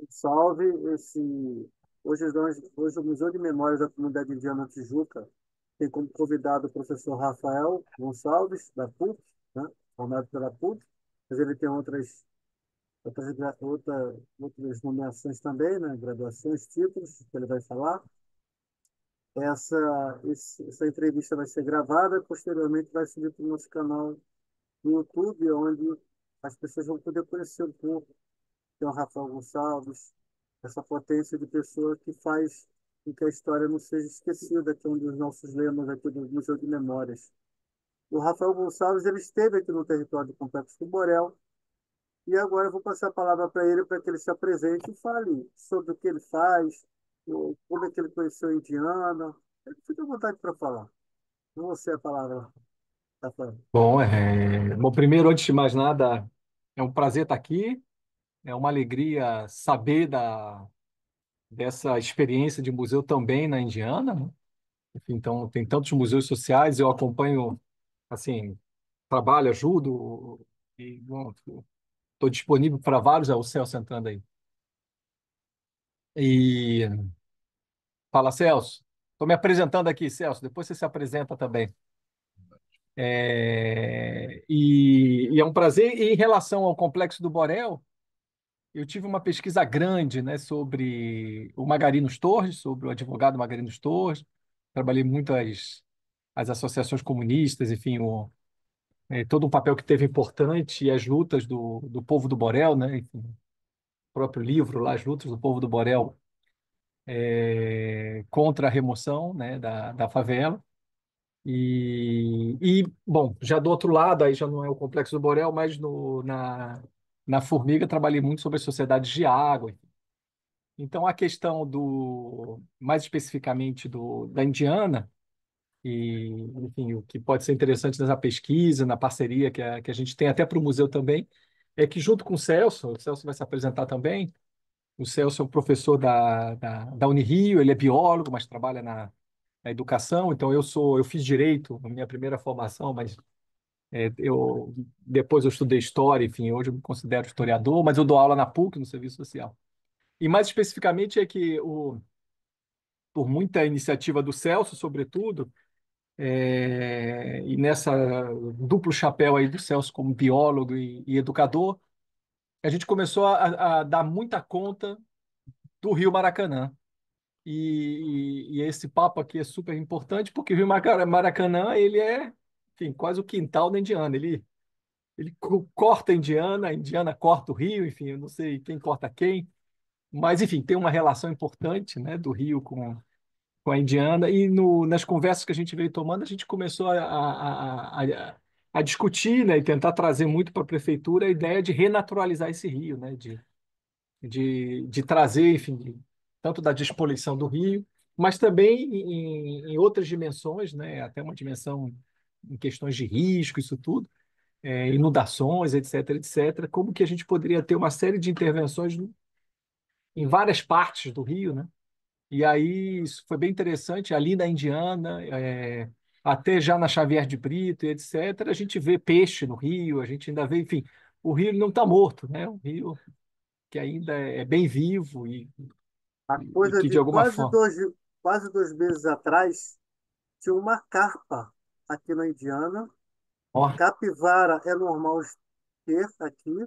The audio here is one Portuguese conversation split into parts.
Salve esse. Hoje o Museu de Memórias da Comunidade Indiana Tijuca tem como convidado o professor Rafael Gonçalves, da PUC, né? Formado pela PUC, mas ele tem outras nomeações também, né? Graduações, títulos, que ele vai falar. Essa entrevista vai ser gravada, posteriormente vai subir para o nosso canal no YouTube, onde as pessoas vão poder conhecer um pouco que é o Rafael Gonçalves, essa potência de pessoa que faz com que a história não seja esquecida, que é um dos nossos lemas aqui do Museu de Memórias. O Rafael Gonçalves, ele esteve aqui no território do Complexo do Borel, e agora eu vou passar a palavra para ele, para que ele se apresente e fale sobre o que ele faz, como é que ele conheceu a Indiana. Ele fica à vontade para falar. Com você a palavra, Rafael. Bom, primeiro, antes de mais nada, é um prazer estar aqui, é uma alegria saber dessa experiência de museu também na Indiana, né? Enfim, então, tem tantos museus sociais, eu acompanho, assim, trabalho, ajudo, e, bom, estou disponível para vários, é o Celso entrando aí. E fala, Celso, estou me apresentando aqui, Celso, depois você se apresenta também. E é um prazer, e em relação ao Complexo do Borel, eu tive uma pesquisa grande, né, sobre o Magarinos Torres, sobre o advogado Magarinos Torres. Trabalhei muito as associações comunistas, enfim, todo um papel que teve importante e as lutas do povo do Borel, né, enfim, o próprio livro lá, As Lutas do Povo do Borel, contra a remoção, né, da favela. Bom, já do outro lado, aí já não é o Complexo do Borel, mas na Formiga trabalhei muito sobre as sociedades de água. Então, a questão mais especificamente da Indiana, e, enfim, o que pode ser interessante nessa pesquisa, na parceria que a gente tem até para o museu também, é que junto com o Celso vai se apresentar também, o Celso é um professor da Unirio, ele é biólogo, mas trabalha na educação, então eu fiz direito na minha primeira formação, mas depois eu estudei história, enfim, hoje eu me considero historiador, mas eu dou aula na PUC, no Serviço Social. E mais especificamente é que por muita iniciativa do Celso, sobretudo, e nessa duplo chapéu aí do Celso como biólogo e educador, a gente começou a dar muita conta do Rio Maracanã. E esse papo aqui é super importante porque o Rio Maracanã, ele é, enfim, quase o quintal da Indiana. Ele corta a Indiana corta o Rio, enfim, eu não sei quem corta quem, mas, enfim, tem uma relação importante, né, do Rio com a Indiana, e nas conversas que a gente veio tomando, a gente começou a discutir, né, e tentar trazer muito para a prefeitura a ideia de renaturalizar esse rio, né, de trazer, enfim, tanto da despoluição do rio, mas também em outras dimensões, né, até uma dimensão em questões de risco, isso tudo, inundações, etc., etc., como que a gente poderia ter uma série de intervenções em várias partes do rio, né? E aí isso foi bem interessante, ali na Indiana, até já na Xavier de Brito, e etc., a gente vê peixe no rio, a gente ainda vê, enfim, o rio não está morto, né? O rio que ainda é bem vivo A e coisa que de de alguma forma. quase 2 meses atrás, tinha uma carpa aqui na Indiana. Ó, Capivara é normal ter aqui,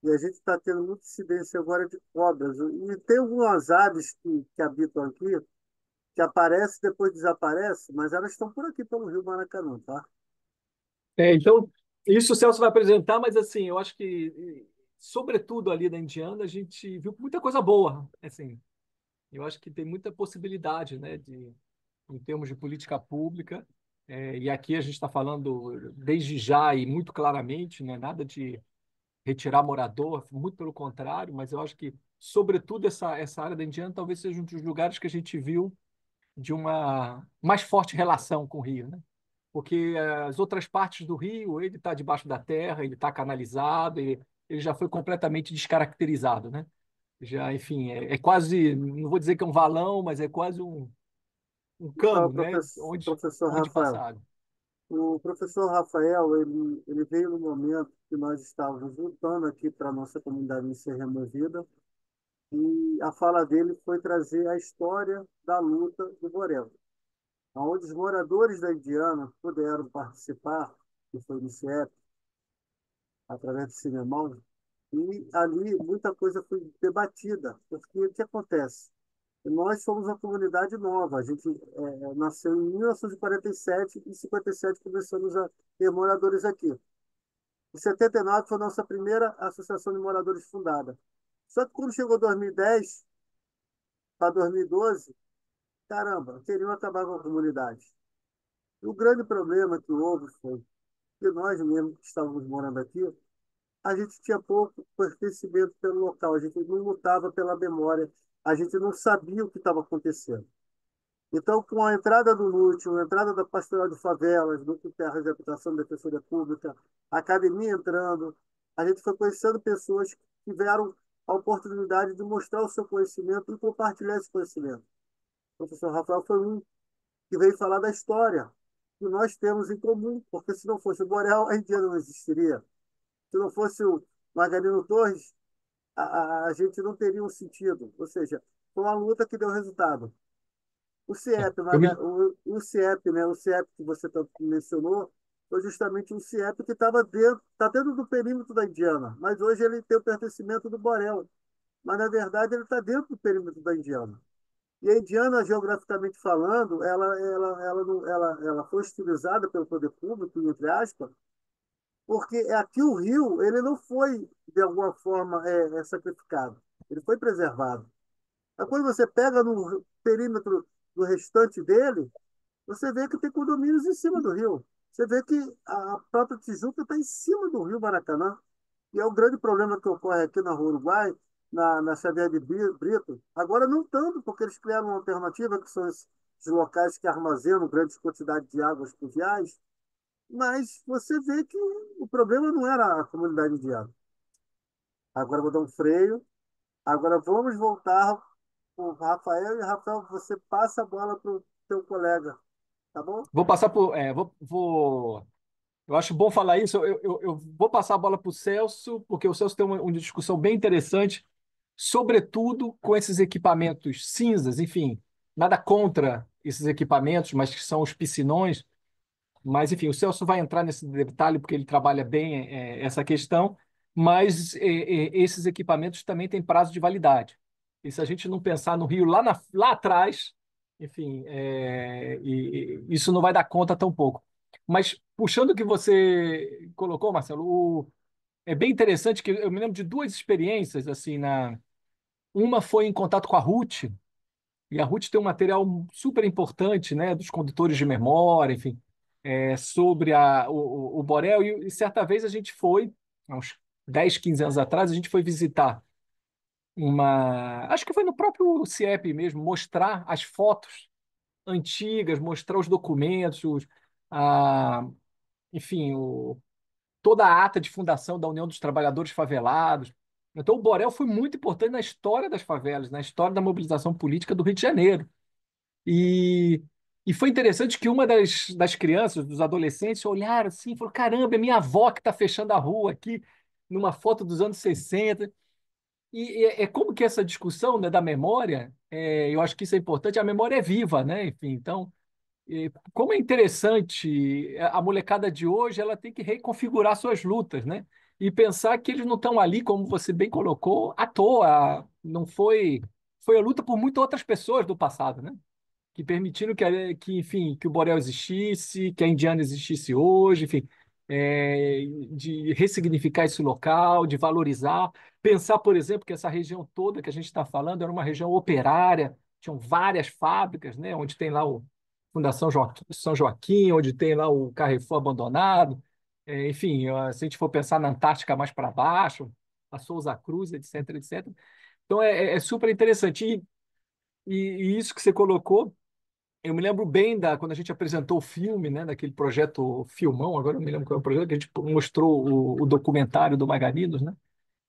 e a gente está tendo muita incidência agora de cobras. E tem algumas aves que habitam aqui, que aparecem e depois desaparecem, mas elas estão por aqui pelo Rio Maracanã, tá? então, isso o Celso vai apresentar, mas assim, eu acho que, sobretudo ali na Indiana, a gente viu muita coisa boa, assim, eu acho que tem muita possibilidade, né, em termos de política pública. E aqui a gente está falando desde já e muito claramente, não é nada de retirar morador, muito pelo contrário, mas eu acho que, sobretudo, essa área da Indiana talvez seja um dos lugares que a gente viu de uma mais forte relação com o Rio, né? Porque as outras partes do Rio, ele está debaixo da terra, ele está canalizado, ele já foi completamente descaracterizado, né? Já, enfim, é quase, não vou dizer que é um valão, mas é quase um Então, cano, né? professor Onde passa Rafael, água. o professor Rafael, ele veio no momento que nós estávamos lutando aqui para a nossa comunidade não ser removida. e a fala dele foi trazer a história da luta do Borel, onde os moradores da Indiana puderam participar, que foi no CIEP, através do cinema, e ali muita coisa foi debatida, porque o que acontece? Nós somos uma comunidade nova, a gente nasceu em 1947 e em 57 começamos a ter moradores aqui. Em 79 foi a nossa primeira associação de moradores fundada. Só que quando chegou 2010 para 2012, caramba, queriam acabar com a comunidade. E o grande problema que houve foi que nós mesmos que estávamos morando aqui, a gente tinha pouco pertencimento pelo local, a gente não lutava pela memória, a gente não sabia o que estava acontecendo. Então, com a entrada do Nútil, a entrada da Pastoral de Favelas, do Terras de Habitação da Defensoria Pública, a academia entrando, a gente foi conhecendo pessoas que tiveram a oportunidade de mostrar o seu conhecimento e compartilhar esse conhecimento. O professor Rafael foi um que veio falar da história que nós temos em comum, porque se não fosse o Borel, a Indiana não existiria. Se não fosse o Margarino Torres, a gente não teria um sentido. Ou seja, foi uma luta que deu resultado. O É, CIEP, eu me, o CIEP, né? O CIEP que você tanto mencionou, foi justamente um CIEP que estava dentro, tá dentro do perímetro da Indiana, mas hoje ele tem o pertencimento do Borel. Mas, na verdade, ele está dentro do perímetro da Indiana. E a Indiana, geograficamente falando, ela foi estilizada pelo poder público, entre aspas, porque aqui o rio ele não foi, de alguma forma, sacrificado. Ele foi preservado. Mas quando você pega no perímetro do restante dele, você vê que tem condomínios em cima do rio. Você vê que a própria Tijuca está em cima do rio Maracanã. E é o grande problema que ocorre aqui na Rua Uruguai, na Xavier de Brito. Agora não tanto, porque eles criaram uma alternativa, que são esses locais que armazenam grandes quantidades de águas pluviais, mas você vê que o problema não era a comunidade indiana. Agora eu vou dar um freio. Agora vamos voltar para o Rafael. E, Rafael, você passa a bola para o teu colega, tá bom? vou passar por. Eu acho bom falar isso. Eu vou passar a bola para o Celso, porque o Celso tem uma discussão bem interessante, sobretudo com esses equipamentos cinzas, enfim, nada contra esses equipamentos, mas que são os piscinões. Mas, enfim, o Celso vai entrar nesse detalhe porque ele trabalha bem essa questão, mas esses equipamentos também têm prazo de validade. E se a gente não pensar no Rio lá atrás, enfim, isso não vai dar conta tão pouco. Mas, puxando o que você colocou, Marcelo, é bem interessante que eu me lembro de duas experiências, assim, uma foi em contato com a Ruth, e a Ruth tem um material super importante, né, dos condutores de memória, enfim, sobre o Borel. E certa vez a gente foi, há uns 10, 15 anos atrás, a gente foi visitar acho que foi no próprio CIEP mesmo, mostrar as fotos antigas, mostrar os documentos, a, enfim, toda a ata de fundação da União dos Trabalhadores Favelados. Então, o Borel foi muito importante na história das favelas, na história da mobilização política do Rio de Janeiro. E, e foi interessante que uma das crianças, dos adolescentes, olharam assim e falou: caramba, é minha avó que está fechando a rua aqui, numa foto dos anos 60. E é como que essa discussão, né, da memória, eu acho que isso é importante, a memória é viva, né? Enfim, então, como é interessante, a molecada de hoje, ela tem que reconfigurar suas lutas, né? E pensar que eles não estão ali, como você bem colocou, à toa. Não foi a luta por muitas outras pessoas do passado, né? Que permitiram enfim, que o Borel existisse, que a Indiana existisse hoje, enfim, de ressignificar esse local, de valorizar. Pensar, por exemplo, que essa região toda que a gente está falando era uma região operária, tinham várias fábricas, né, onde tem lá o Fundação São Joaquim, onde tem lá o Carrefour abandonado. Enfim, se a gente for pensar na Antártica mais para baixo, a Souza Cruz, etc, etc. Então é super interessante. E isso que você colocou, eu me lembro bem quando a gente apresentou o filme, né, daquele projeto Filmão, agora eu me lembro qual é o projeto, que a gente mostrou o documentário do Margaridos, né?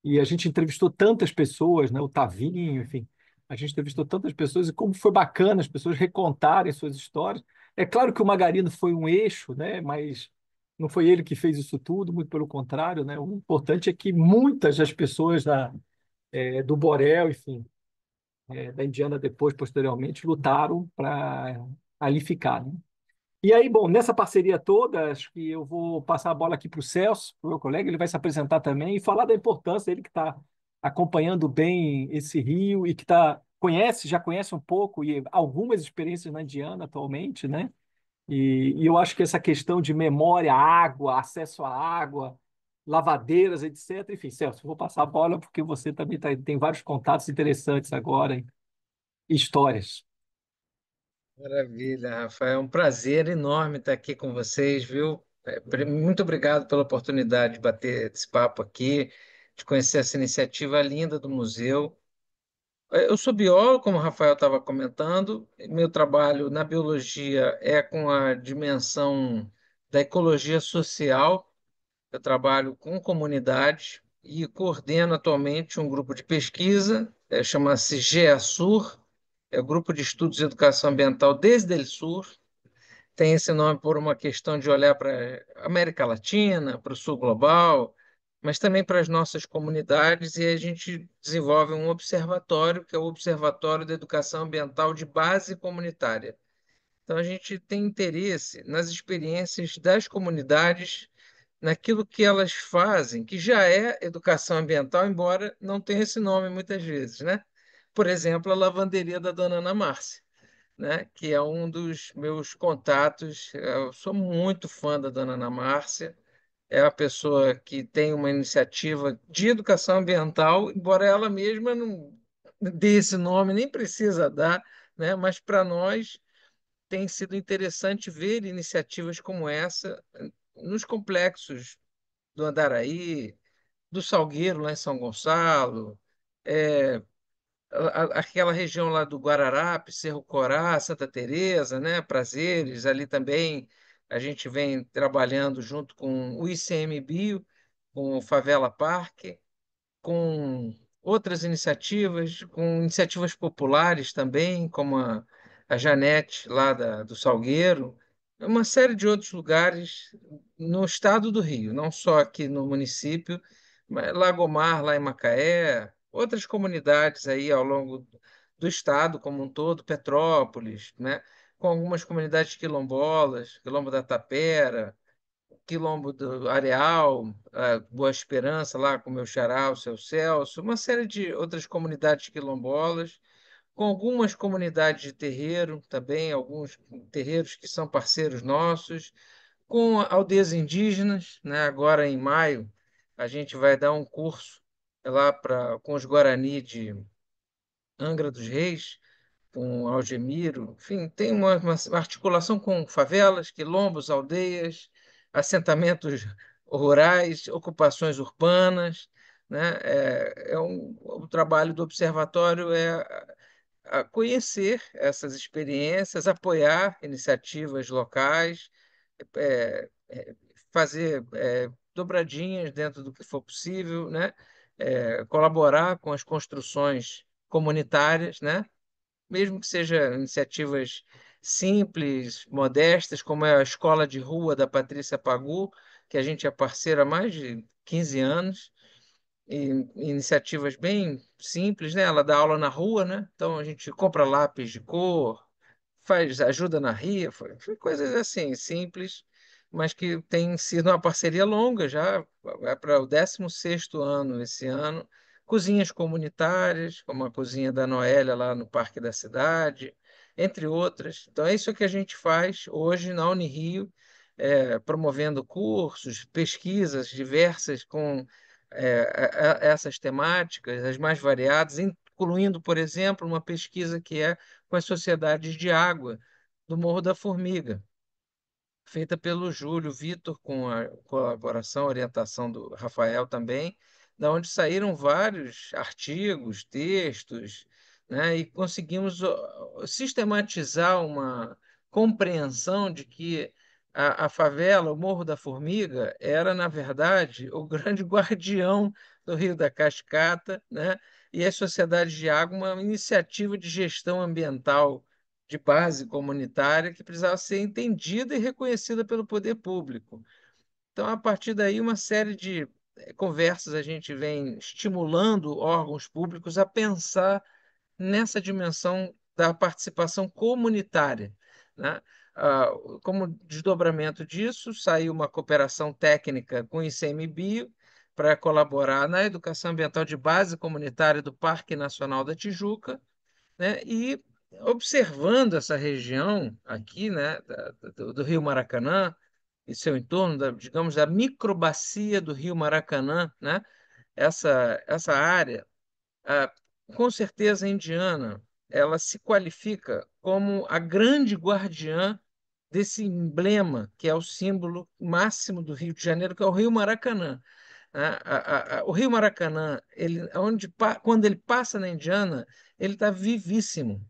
E a gente entrevistou tantas pessoas, né, o Tavinho, enfim, a gente entrevistou tantas pessoas e como foi bacana as pessoas recontarem suas histórias. É claro que o Margarido foi um eixo, né, mas não foi ele que fez isso tudo, muito pelo contrário, né? O importante é que muitas das pessoas do Borel, enfim, da Indiana depois, posteriormente, lutaram para ali ficar, né? E aí, bom, nessa parceria toda, acho que eu vou passar a bola aqui para o Celso, pro meu colega, ele vai se apresentar também e falar da importância, ele que está acompanhando bem esse rio e que já conhece um pouco e algumas experiências na Indiana atualmente, né? E eu acho que essa questão de memória, água, acesso à água, lavadeiras, etc. Enfim, Celso, eu vou passar a bola porque você também tem vários contatos interessantes agora, hein? Histórias. Maravilha, Rafael. É um prazer enorme estar aqui com vocês, viu? Muito obrigado pela oportunidade de bater esse papo aqui, de conhecer essa iniciativa linda do museu. Eu sou biólogo, como o Rafael estava comentando. Meu trabalho na biologia é com a dimensão da ecologia social. Eu trabalho com comunidades e coordeno atualmente um grupo de pesquisa, chama-se GEASUR, é o Grupo de Estudos de Educação Ambiental desde el Sur. Tem esse nome por uma questão de olhar para a América Latina, para o sul global, mas também para as nossas comunidades, e a gente desenvolve um observatório, que é o Observatório da Educação Ambiental de Base Comunitária. Então, a gente tem interesse nas experiências das comunidades, naquilo que elas fazem, que já é educação ambiental, embora não tenha esse nome muitas vezes, né? Por exemplo, a lavanderia da Dona Ana Márcia, né? Que é um dos meus contatos. Eu sou muito fã da Dona Ana Márcia. É uma pessoa que tem uma iniciativa de educação ambiental, embora ela mesma não dê esse nome, nem precisa dar, né? Mas para nós tem sido interessante ver iniciativas como essa nos complexos do Andaraí, do Salgueiro, lá em São Gonçalo, é, aquela região lá do Guararapes, Cerro Corá, Santa Teresa, né? Prazeres, ali também a gente vem trabalhando junto com o ICMBio, com o Favela Parque, com outras iniciativas, com iniciativas populares também, como a Janete, lá do Salgueiro, uma série de outros lugares no estado do Rio, não só aqui no município, mas Lagomar, lá em Macaé, outras comunidades aí ao longo do estado como um todo, Petrópolis, né? Com algumas comunidades quilombolas, Quilombo da Tapera, Quilombo do Areal, a Boa Esperança, lá com o meu xará, o seu Celso, uma série de outras comunidades quilombolas, com algumas comunidades de terreiro também, alguns terreiros que são parceiros nossos, com aldeias indígenas, né? Agora em maio a gente vai dar um curso lá com os Guarani de Angra dos Reis, com Algemiro, enfim, tem uma articulação com favelas, quilombos, aldeias, assentamentos rurais, ocupações urbanas, né? O trabalho do observatório é a conhecer essas experiências, apoiar iniciativas locais, fazer dobradinhas dentro do que for possível, né? Colaborar com as construções comunitárias, né? Mesmo que sejam iniciativas simples, modestas, como é a Escola de Rua da Patrícia Pagu, que a gente é parceira há mais de 15 anos, e iniciativas bem simples, né? Ela dá aula na rua, né? Então a gente compra lápis de cor, faz ajuda na rifa, coisas assim, simples, mas que tem sido uma parceria longa já, vai para o 16º ano esse ano. Cozinhas comunitárias, como a cozinha da Noélia lá no Parque da Cidade, entre outras. Então é isso que a gente faz hoje na Unirio, promovendo cursos, pesquisas diversas com essas temáticas, as mais variadas, incluindo, por exemplo, uma pesquisa que é com as sociedades de água do Morro da Formiga, feita pelo Júlio Vitor, com a colaboração, orientação do Rafael também, da onde saíram vários artigos, textos, né, e conseguimos sistematizar uma compreensão de que a favela, o Morro da Formiga, era, na verdade, o grande guardião do Rio da Cascata, né, e as sociedades de água, uma iniciativa de gestão ambiental de base comunitária que precisava ser entendida e reconhecida pelo poder público. Então, a partir daí, uma série de conversas a gente vem estimulando órgãos públicos a pensar nessa dimensão da participação comunitária, né? Ah, Como desdobramento disso, saiu uma cooperação técnica com o ICMBio para colaborar na educação ambiental de base comunitária do Parque Nacional da Tijuca, né? E observando essa região aqui, né, do Rio Maracanã e seu entorno, digamos, da microbacia do Rio Maracanã, né? Essa área, ah, com certeza a Indiana, ela se qualifica como a grande guardiã desse emblema que é o símbolo máximo do Rio de Janeiro, que é o Rio Maracanã, né? O Rio Maracanã, quando ele passa na Indiana, ele está vivíssimo.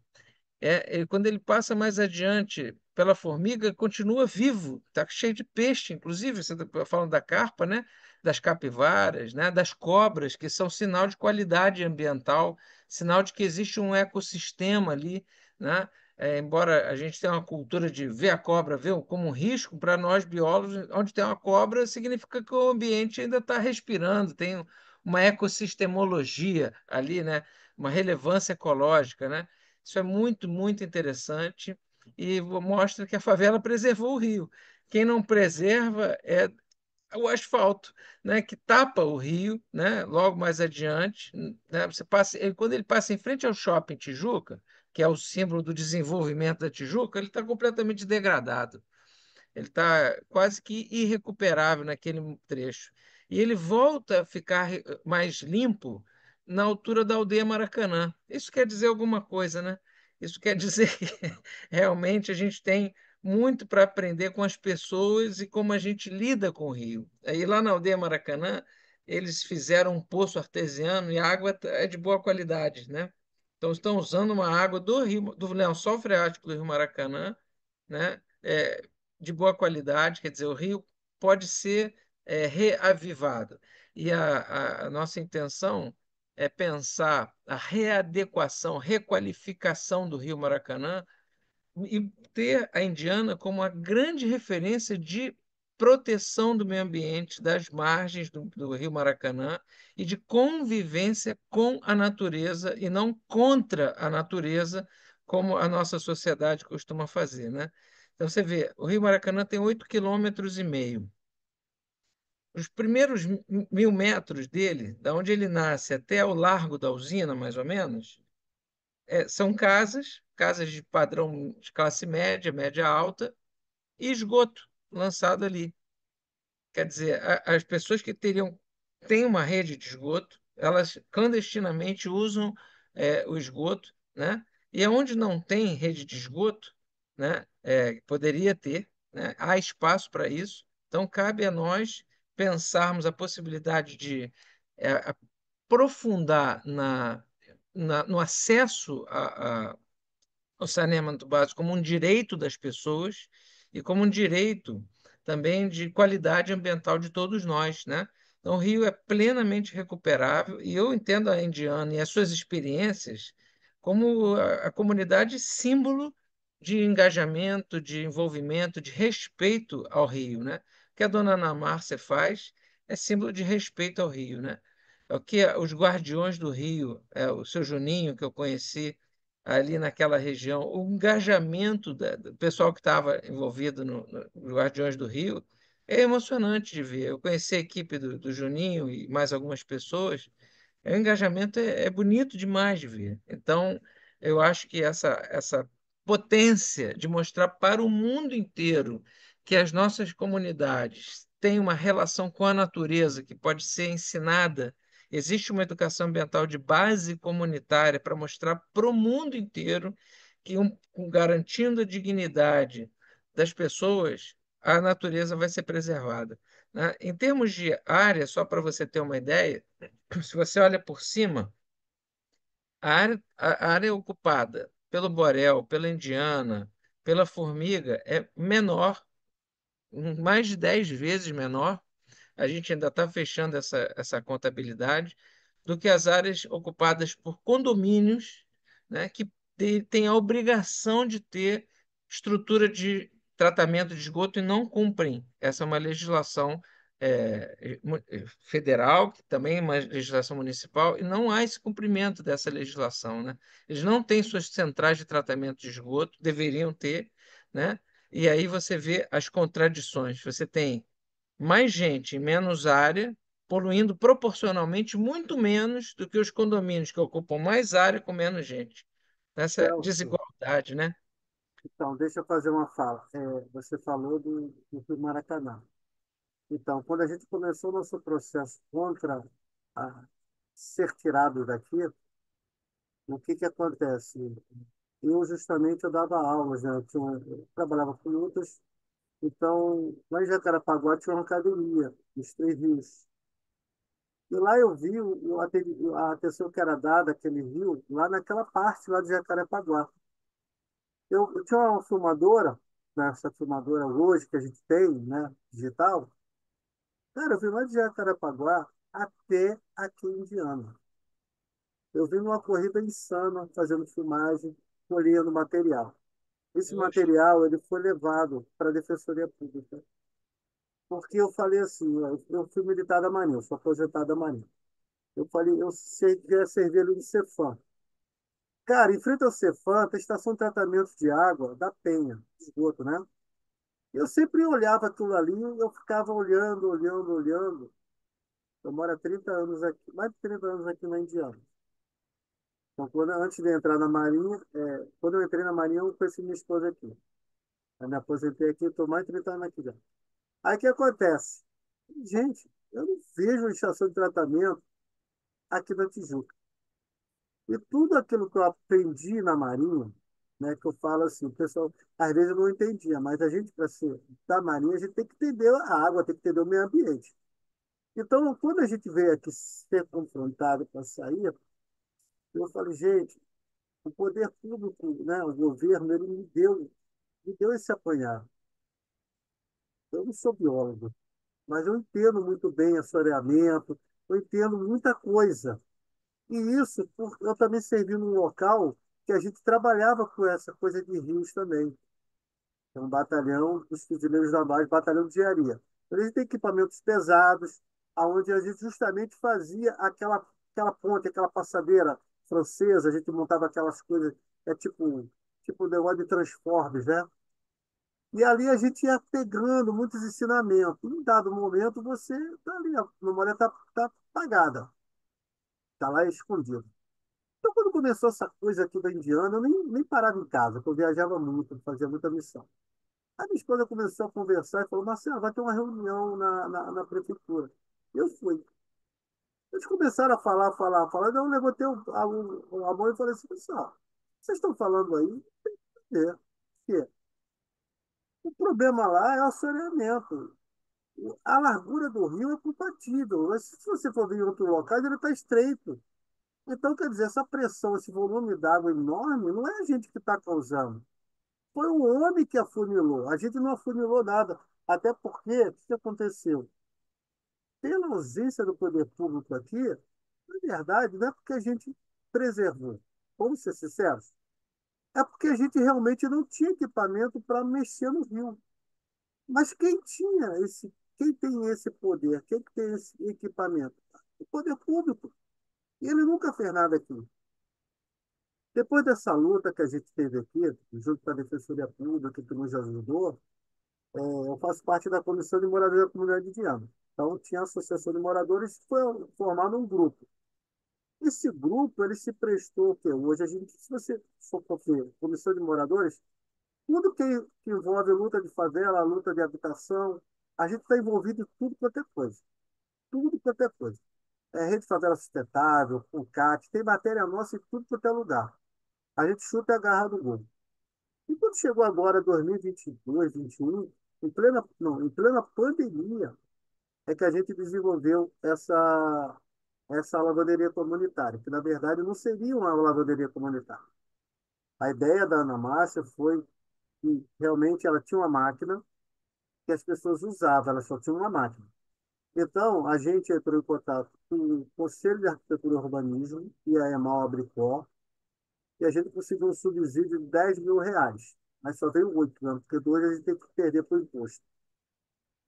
Quando ele passa mais adiante pela formiga, continua vivo, está cheio de peixe, inclusive, você está falando da carpa, né? Das capivaras, né? Das cobras, que são sinal de qualidade ambiental, sinal de que existe um ecossistema ali, né? Embora a gente tenha uma cultura de ver a cobra como um risco, para nós biólogos, onde tem uma cobra, significa que o ambiente ainda está respirando, tem uma ecossistemologia ali, né? Uma relevância ecológica, né? Isso é muito, muito interessante e mostra que a favela preservou o rio. Quem não preserva é o asfalto, né, que tapa o rio, né, logo mais adiante, né, quando ele passa em frente ao Shopping Tijuca, que é o símbolo do desenvolvimento da Tijuca, ele está completamente degradado. Ele está quase que irrecuperável naquele trecho. E ele volta a ficar mais limpo na altura da aldeia Maracanã. Isso quer dizer alguma coisa, né? Isso quer dizer que realmente a gente tem muito para aprender com as pessoas e como a gente lida com o rio. Aí lá na aldeia Maracanã, eles fizeram um poço artesiano e a água é de boa qualidade, né? Então estão usando uma água do rio, do lençol freático do Rio Maracanã, né? De boa qualidade, quer dizer, o rio pode ser reavivado. E a nossa intenção é pensar a readequação, requalificação do Rio Maracanã e ter a Indiana como a grande referência de proteção do meio ambiente, das margens do Rio Maracanã e de convivência com a natureza e não contra a natureza, como a nossa sociedade costuma fazer, né? Então você vê, o Rio Maracanã tem 8,5 km. Os primeiros 1.000 metros dele, da onde ele nasce até o Largo da Usina, mais ou menos, são casas de padrão de classe média, média alta, e esgoto lançado ali. Quer dizer, as pessoas que têm uma rede de esgoto, elas clandestinamente usam o esgoto, né? E onde não tem rede de esgoto, né? Poderia ter, né? Há espaço para isso. Então, cabe a nós pensarmos a possibilidade de aprofundar no acesso o saneamento básico como um direito das pessoas e como um direito também de qualidade ambiental de todos nós, né? Então, o Rio é plenamente recuperável e eu entendo a Indiana e as suas experiências como a comunidade símbolo de engajamento, de envolvimento, de respeito ao Rio, né? O que a dona Ana Márcia faz é símbolo de respeito ao Rio, né? É o que os Guardiões do Rio, o seu Juninho, que eu conheci, ali naquela região, o engajamento do pessoal que estava envolvido no Guardiões do Rio é emocionante de ver. Eu conheci a equipe do Juninho e mais algumas pessoas, o engajamento é bonito demais de ver. Então, eu acho que essa potência de mostrar para o mundo inteiro que as nossas comunidades têm uma relação com a natureza que pode ser ensinada. Existe uma educação ambiental de base comunitária para mostrar para o mundo inteiro que, garantindo a dignidade das pessoas, a natureza vai ser preservada, né? Em termos de área, só para você ter uma ideia, se você olha por cima, a área ocupada pelo borel, pela indiana, pela formiga é menor, mais de 10 vezes menor. A gente ainda está fechando essa contabilidade do que as áreas ocupadas por condomínios, né, que têm a obrigação de ter estrutura de tratamento de esgoto e não cumprem. Essa é uma legislação federal, que também é uma legislação municipal, e não há esse cumprimento dessa legislação, né? Eles não têm suas centrais de tratamento de esgoto, deveriam ter, né? E aí você vê as contradições. Você tem mais gente em menos área, poluindo proporcionalmente muito menos do que os condomínios que ocupam mais área com menos gente. Essa Celso, desigualdade, né? então, deixa eu fazer uma fala. Você falou do Rio Maracanã. Então, quando a gente começou o nosso processo contra a ser tirado daqui, o que que acontece? Eu dava aulas, né? Eu trabalhava com lutas, então lá em Jacarapaguá tinha uma academia, nos Três Rios. E lá eu vi a atenção que era dada àquele rio, lá naquela parte lá de Jacarepaguá. Eu tinha uma filmadora, né, essa filmadora hoje que a gente tem, né, digital. Cara, eu vi lá de Jacarepaguá até aqui em Indiana. Eu vi numa corrida insana, fazendo filmagem, colhendo material. Esse Poxa, material ele foi levado para a Defensoria Pública, porque eu falei assim, eu fui militar da Marinha, eu sou aposentado da Marinha. Eu falei, eu queria servir ali de Cefam. Cara, em frente ao Cefam, tem estação de tratamento de água da Penha, de esgoto, né? Eu sempre olhava aquilo ali, eu ficava olhando, olhando, olhando. Eu moro há 30 anos aqui, mais de 30 anos aqui na Indiana. Então, antes de entrar na Marinha, quando eu entrei na Marinha, eu conheci minha esposa aqui. Eu me aposentei aqui, estou mais de 30 anos aqui já. Aí o que acontece? Gente, eu não vejo uma estação de tratamento aqui na Tijuca. E tudo aquilo que eu aprendi na Marinha, né, que eu falo assim, o pessoal, às vezes eu não entendia, mas a gente, para ser da Marinha, a gente tem que entender a água, tem que entender o meio ambiente. Então, quando a gente veio aqui ser confrontado para sair, eu falei, gente, o poder público, né, o governo, ele me deu esse apanhado. Eu não sou biólogo, mas eu entendo muito bem assoreamento, eu entendo muita coisa. E isso, eu também servi num local que a gente trabalhava com essa coisa de rios também. É um batalhão dos fuzileiros navais, batalhão de engenharia. Então, a gente tem equipamentos pesados, aonde a gente justamente fazia aquela ponte, aquela passadeira francesa, a gente montava aquelas coisas, tipo um negócio de transformes, né? E ali a gente ia pegando muitos ensinamentos. Em um dado momento, você está ali, a memória está apagada, está lá escondida. Então, quando começou essa coisa aqui da Indiana, eu nem parava em casa, porque eu viajava muito, fazia muita missão. A minha esposa começou a conversar e falou, Marcelo, vai ter uma reunião na prefeitura. Eu fui. Eles começaram a falar, falar, falar. Eu levantei a mão e falei assim, pessoal, vocês estão falando aí, é, que o problema lá é o saneamento. A largura do rio é compatível. Mas se você for ver em outro local, ele está estreito. Então, quer dizer, essa pressão, esse volume d'água enorme, não é a gente que está causando. Foi o homem que afunilou. A gente não afunilou nada. Até porque, o que aconteceu? Pela ausência do poder público aqui, na verdade, não é porque a gente preservou. Vamos ser sinceros. É porque a gente realmente não tinha equipamento para mexer no rio. Mas quem tem esse poder, quem tem esse equipamento? O poder público. E ele nunca fez nada aqui. Depois dessa luta que a gente teve aqui, junto com a Defensoria Pública, que nos ajudou, eu faço parte da Comissão de Moradia da Comunidade de Diana. Então, tinha a Associação de Moradores que foi formado um grupo. Esse grupo, ele se prestou, o quê? Hoje, se você for ver Comissão de Moradores, tudo que envolve luta de favela, luta de habitação, a gente está envolvido em tudo quanto é coisa. Tudo quanto é coisa. Rede Favela Sustentável, CONCAT, tem matéria nossa em tudo quanto é lugar. A gente chuta a garra do gol. E quando chegou agora 2022, 2021, não, em plena pandemia, é que a gente desenvolveu essa lavanderia comunitária, que na verdade não seria uma lavanderia comunitária. A ideia da Ana Márcia foi que realmente ela tinha uma máquina que as pessoas usavam, ela só tinha uma máquina. Então, a gente entrou em contato com o Conselho de Arquitetura e Urbanismo e a EMAL Abricó, e a gente conseguiu um subsídio de R$ 10.000, mas só veio 8, né? Porque 2 a gente tem que perder para o imposto.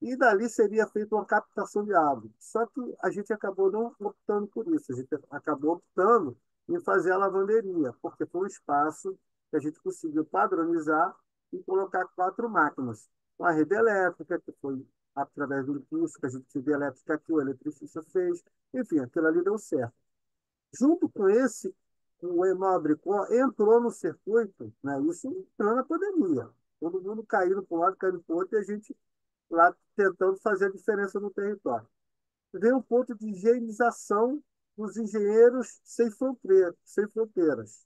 E dali seria feita uma captação de água. Só que a gente acabou não optando por isso, a gente acabou optando em fazer a lavanderia, porque foi um espaço que a gente conseguiu padronizar e colocar 4 máquinas. Uma rede elétrica, que foi através do curso que a gente teve elétrica que o eletricista fez. Enfim, aquilo ali deu certo. Junto com esse, o Enobricó entrou no circuito, né? Isso entrou na pandemia. Todo mundo caindo para um lado, caindo para o outro, e a gente lá tentando fazer a diferença no território. Veio um ponto de higienização dos engenheiros sem fronteiras.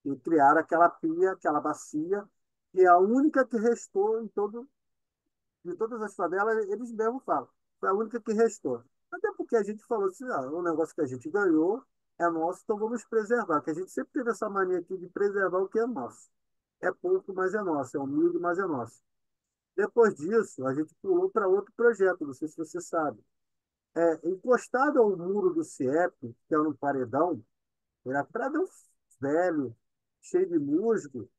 E criaram aquela pia, aquela bacia, que é a única que restou de todas as favelas, eles mesmos falam. Foi a única que restou. Até porque a gente falou assim, o negócio que a gente ganhou é nosso, então vamos preservar. Que a gente sempre teve essa mania aqui de preservar o que é nosso. É pouco, mas é nosso. É humilde, mas é nosso. Depois disso, a gente pulou para outro projeto, não sei se você sabe. Encostado ao muro do CIEP, que é no paredão, era paredão velho, cheio de musgo,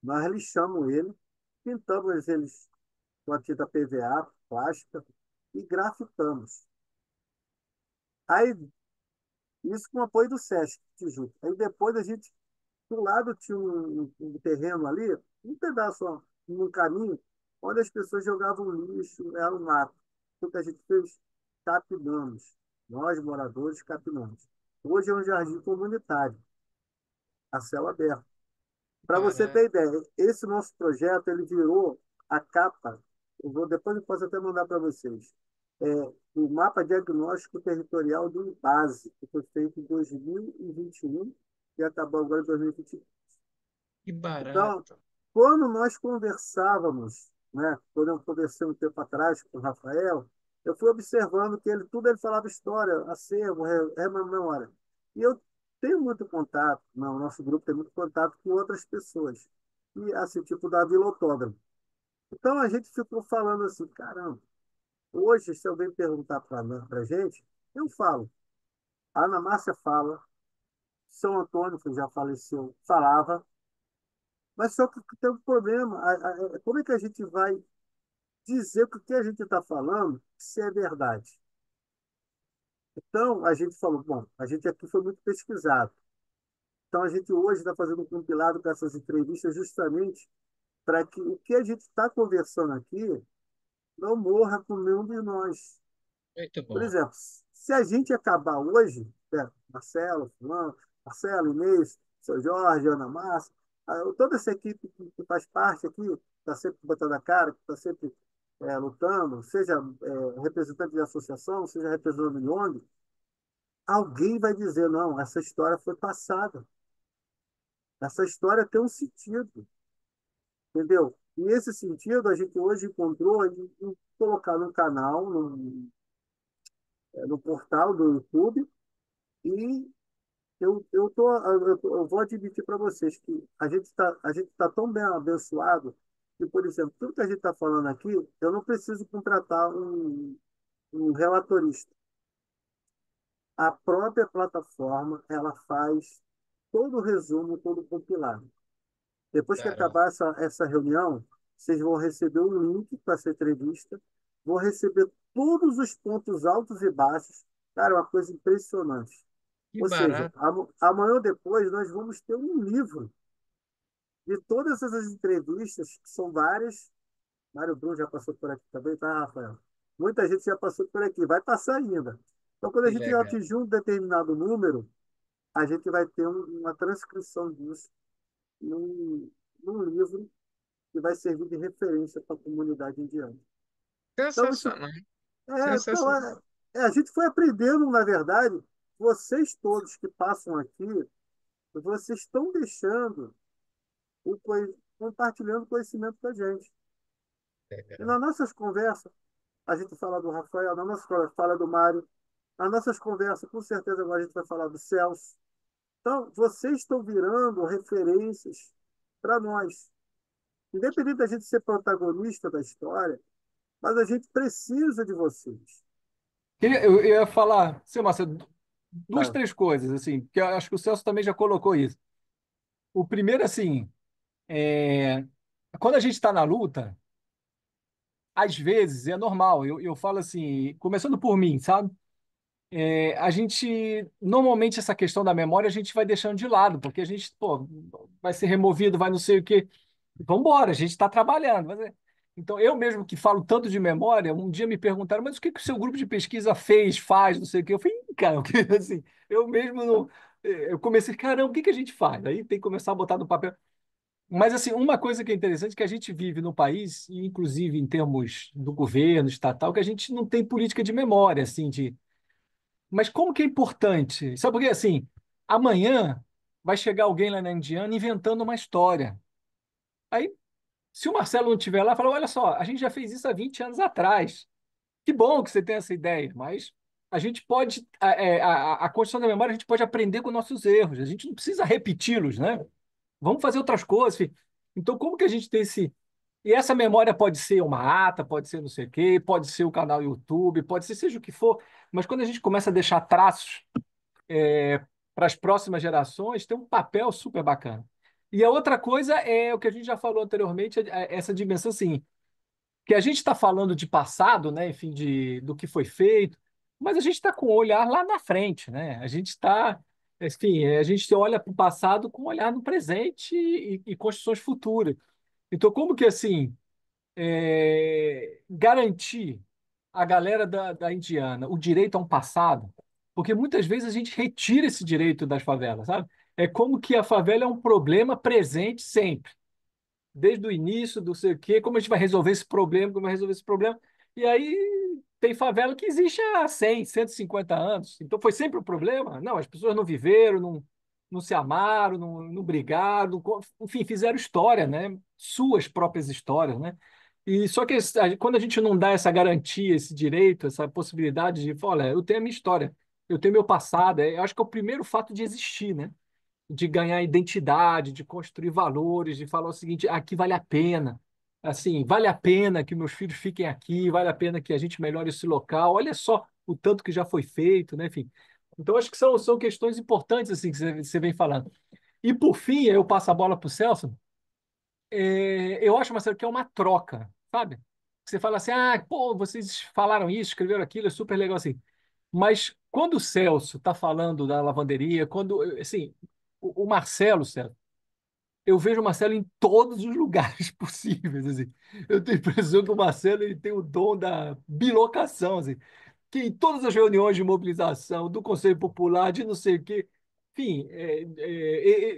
nós lixamos ele, pintamos eles com a tinta PVA, plástica, e grafitamos. Aí, isso com o apoio do SESC, Tijuca. Aí depois a gente, do lado tinha um terreno ali, um pedaço, ó, um caminho, onde as pessoas jogavam lixo, era um mato. O que a gente fez? Capinamos. Nós, moradores, capinamos. Hoje é um jardim comunitário, a céu aberto. Para você Caraca, ter ideia, esse nosso projeto, ele virou a capa, depois eu posso até mandar para vocês, o mapa diagnóstico territorial do IBASE, que foi feito em 2021 e acabou agora em 2022. que Então, barato. quando nós conversávamos, né, quando eu conversei um tempo atrás com o Rafael, eu fui observando que tudo ele falava história, acervo, memória. E eu tenho muito contato, não, o nosso grupo tem muito contato com outras pessoas, e assim, tipo da Vila Autódromo. Então a gente ficou falando assim, caramba, hoje se alguém perguntar para a gente, eu falo. A Ana Márcia fala, São Antônio, que já faleceu, falava, mas só que tem um problema. Como é que a gente vai dizer que o que a gente está falando se é verdade? Então, a gente falou, bom, a gente aqui foi muito pesquisado. Então, a gente hoje está fazendo um compilado com essas entrevistas justamente para que o que a gente está conversando aqui não morra com nenhum de nós. Muito Por bom. exemplo, se a gente acabar hoje, Marcelo, Fulano, Marcelo, Inês, seu Jorge, Ana Márcia, toda essa equipe que faz parte aqui, está sempre botando a cara, que está sempre lutando, seja representante de associação, seja representante de ONG, alguém vai dizer, não, essa história foi passada, essa história tem um sentido, entendeu? E esse sentido a gente hoje encontrou em colocar no canal, no portal do YouTube, e eu vou admitir para vocês que a gente tá tão bem abençoado que, por exemplo, tudo que a gente está falando aqui, eu não preciso contratar um relatorista. A própria plataforma, ela faz todo o resumo, todo o compilado. Depois que Caramba, acabar essa reunião, vocês vão receber um link para essa entrevista, vão receber todos os pontos altos e baixos. Cara, é uma coisa impressionante. que Ou seja, barato. amanhã ou depois nós vamos ter um livro de todas essas entrevistas, que são várias. Mário Brum já passou por aqui também, tá, Rafael? Muita gente já passou por aqui, vai passar ainda. Então, quando a Que gente legal. atingir um determinado número, a gente vai ter uma transcrição disso num, num livro que vai servir de referência para a comunidade indiana. Então, Sensacional. então Sensacional. a gente foi aprendendo, na verdade, vocês todos que passam aqui, vocês estão deixando compartilhando conhecimento com a gente. E Legal. nas nossas conversas, a gente fala do Rafael, na nossa conversa fala do Mário, nas nossas conversas, com certeza agora a gente vai falar do Celso. Então, vocês estão virando referências para nós. Independente da gente ser protagonista da história, mas a gente precisa de vocês. Eu ia falar, seu Marcelo, duas, Tá? três coisas, assim, que eu acho que o Celso também já colocou isso. O primeiro, assim, é, quando a gente está na luta, às vezes é normal. Eu falo assim, começando por mim, sabe? A gente, normalmente, essa questão da memória a gente vai deixando de lado, porque a gente, pô, vai ser removido, vai não sei o quê. Vamos embora, a gente está trabalhando. Então, eu mesmo que falo tanto de memória, um dia me perguntaram, mas o que que o seu grupo de pesquisa fez, faz, não sei o quê? Eu falei, cara, assim, eu mesmo não. Eu comecei, caramba, o que que a gente faz? Aí tem que começar a botar no papel. Mas, assim, uma coisa que é interessante é que a gente vive no país, e inclusive em termos do governo estatal, que a gente não tem política de memória, assim, de. Mas como que é importante? Sabe por quê? Assim, amanhã vai chegar alguém lá na Indiana inventando uma história. Aí, se o Marcelo não estiver lá, fala: olha só, a gente já fez isso há 20 anos atrás. Que bom que você tem essa ideia, mas a gente pode, a construção da memória, a gente pode aprender com nossos erros, a gente não precisa repeti-los, né? Vamos fazer outras coisas, filho. Então, como que a gente tem esse. E essa memória pode ser uma ata, pode ser não sei o quê, pode ser o canal YouTube, pode ser seja o que for, mas quando a gente começa a deixar traços para as próximas gerações, tem um papel super bacana. E a outra coisa é o que a gente já falou anteriormente, essa dimensão assim, que a gente está falando de passado, né, enfim, do que foi feito, mas a gente está com o olhar lá na frente, né? A gente está, enfim, a gente olha para o passado com um olhar no presente e construções futuras. Então, como que assim garantir a galera da Indiana o direito a um passado? Porque muitas vezes a gente retira esse direito das favelas, sabe? É como que a favela é um problema presente sempre desde o início, do sei o quê, como a gente vai resolver esse problema, como vai resolver esse problema. E aí tem favela que existe há 100, 150 anos. Então foi sempre um problema? Não, as pessoas não viveram, não se amaram, não brigaram, enfim, fizeram história, né? Suas próprias histórias, né? E só que quando a gente não dá essa garantia, esse direito, essa possibilidade de, olha, eu tenho a minha história, eu tenho meu passado, eu acho que é o primeiro fato de existir, né? De ganhar identidade, de construir valores, de falar o seguinte: aqui vale a pena. Assim, vale a pena que meus filhos fiquem aqui, vale a pena que a gente melhore esse local. Olha só o tanto que já foi feito, né? Enfim. Então, acho que são questões importantes assim que você vem falando. E, por fim, eu passo a bola para o Celso. Eu acho, Marcelo, que é uma troca, sabe? Você fala assim, pô, vocês falaram isso, escreveram aquilo, é super legal assim. Mas quando o Celso está falando da lavanderia, quando, assim, o Marcelo, Celso, eu vejo o Marcelo em todos os lugares possíveis, assim. Eu tenho a impressão que o Marcelo ele tem o dom da bilocação, assim, que em todas as reuniões de mobilização, do Conselho Popular, de não sei o quê, enfim,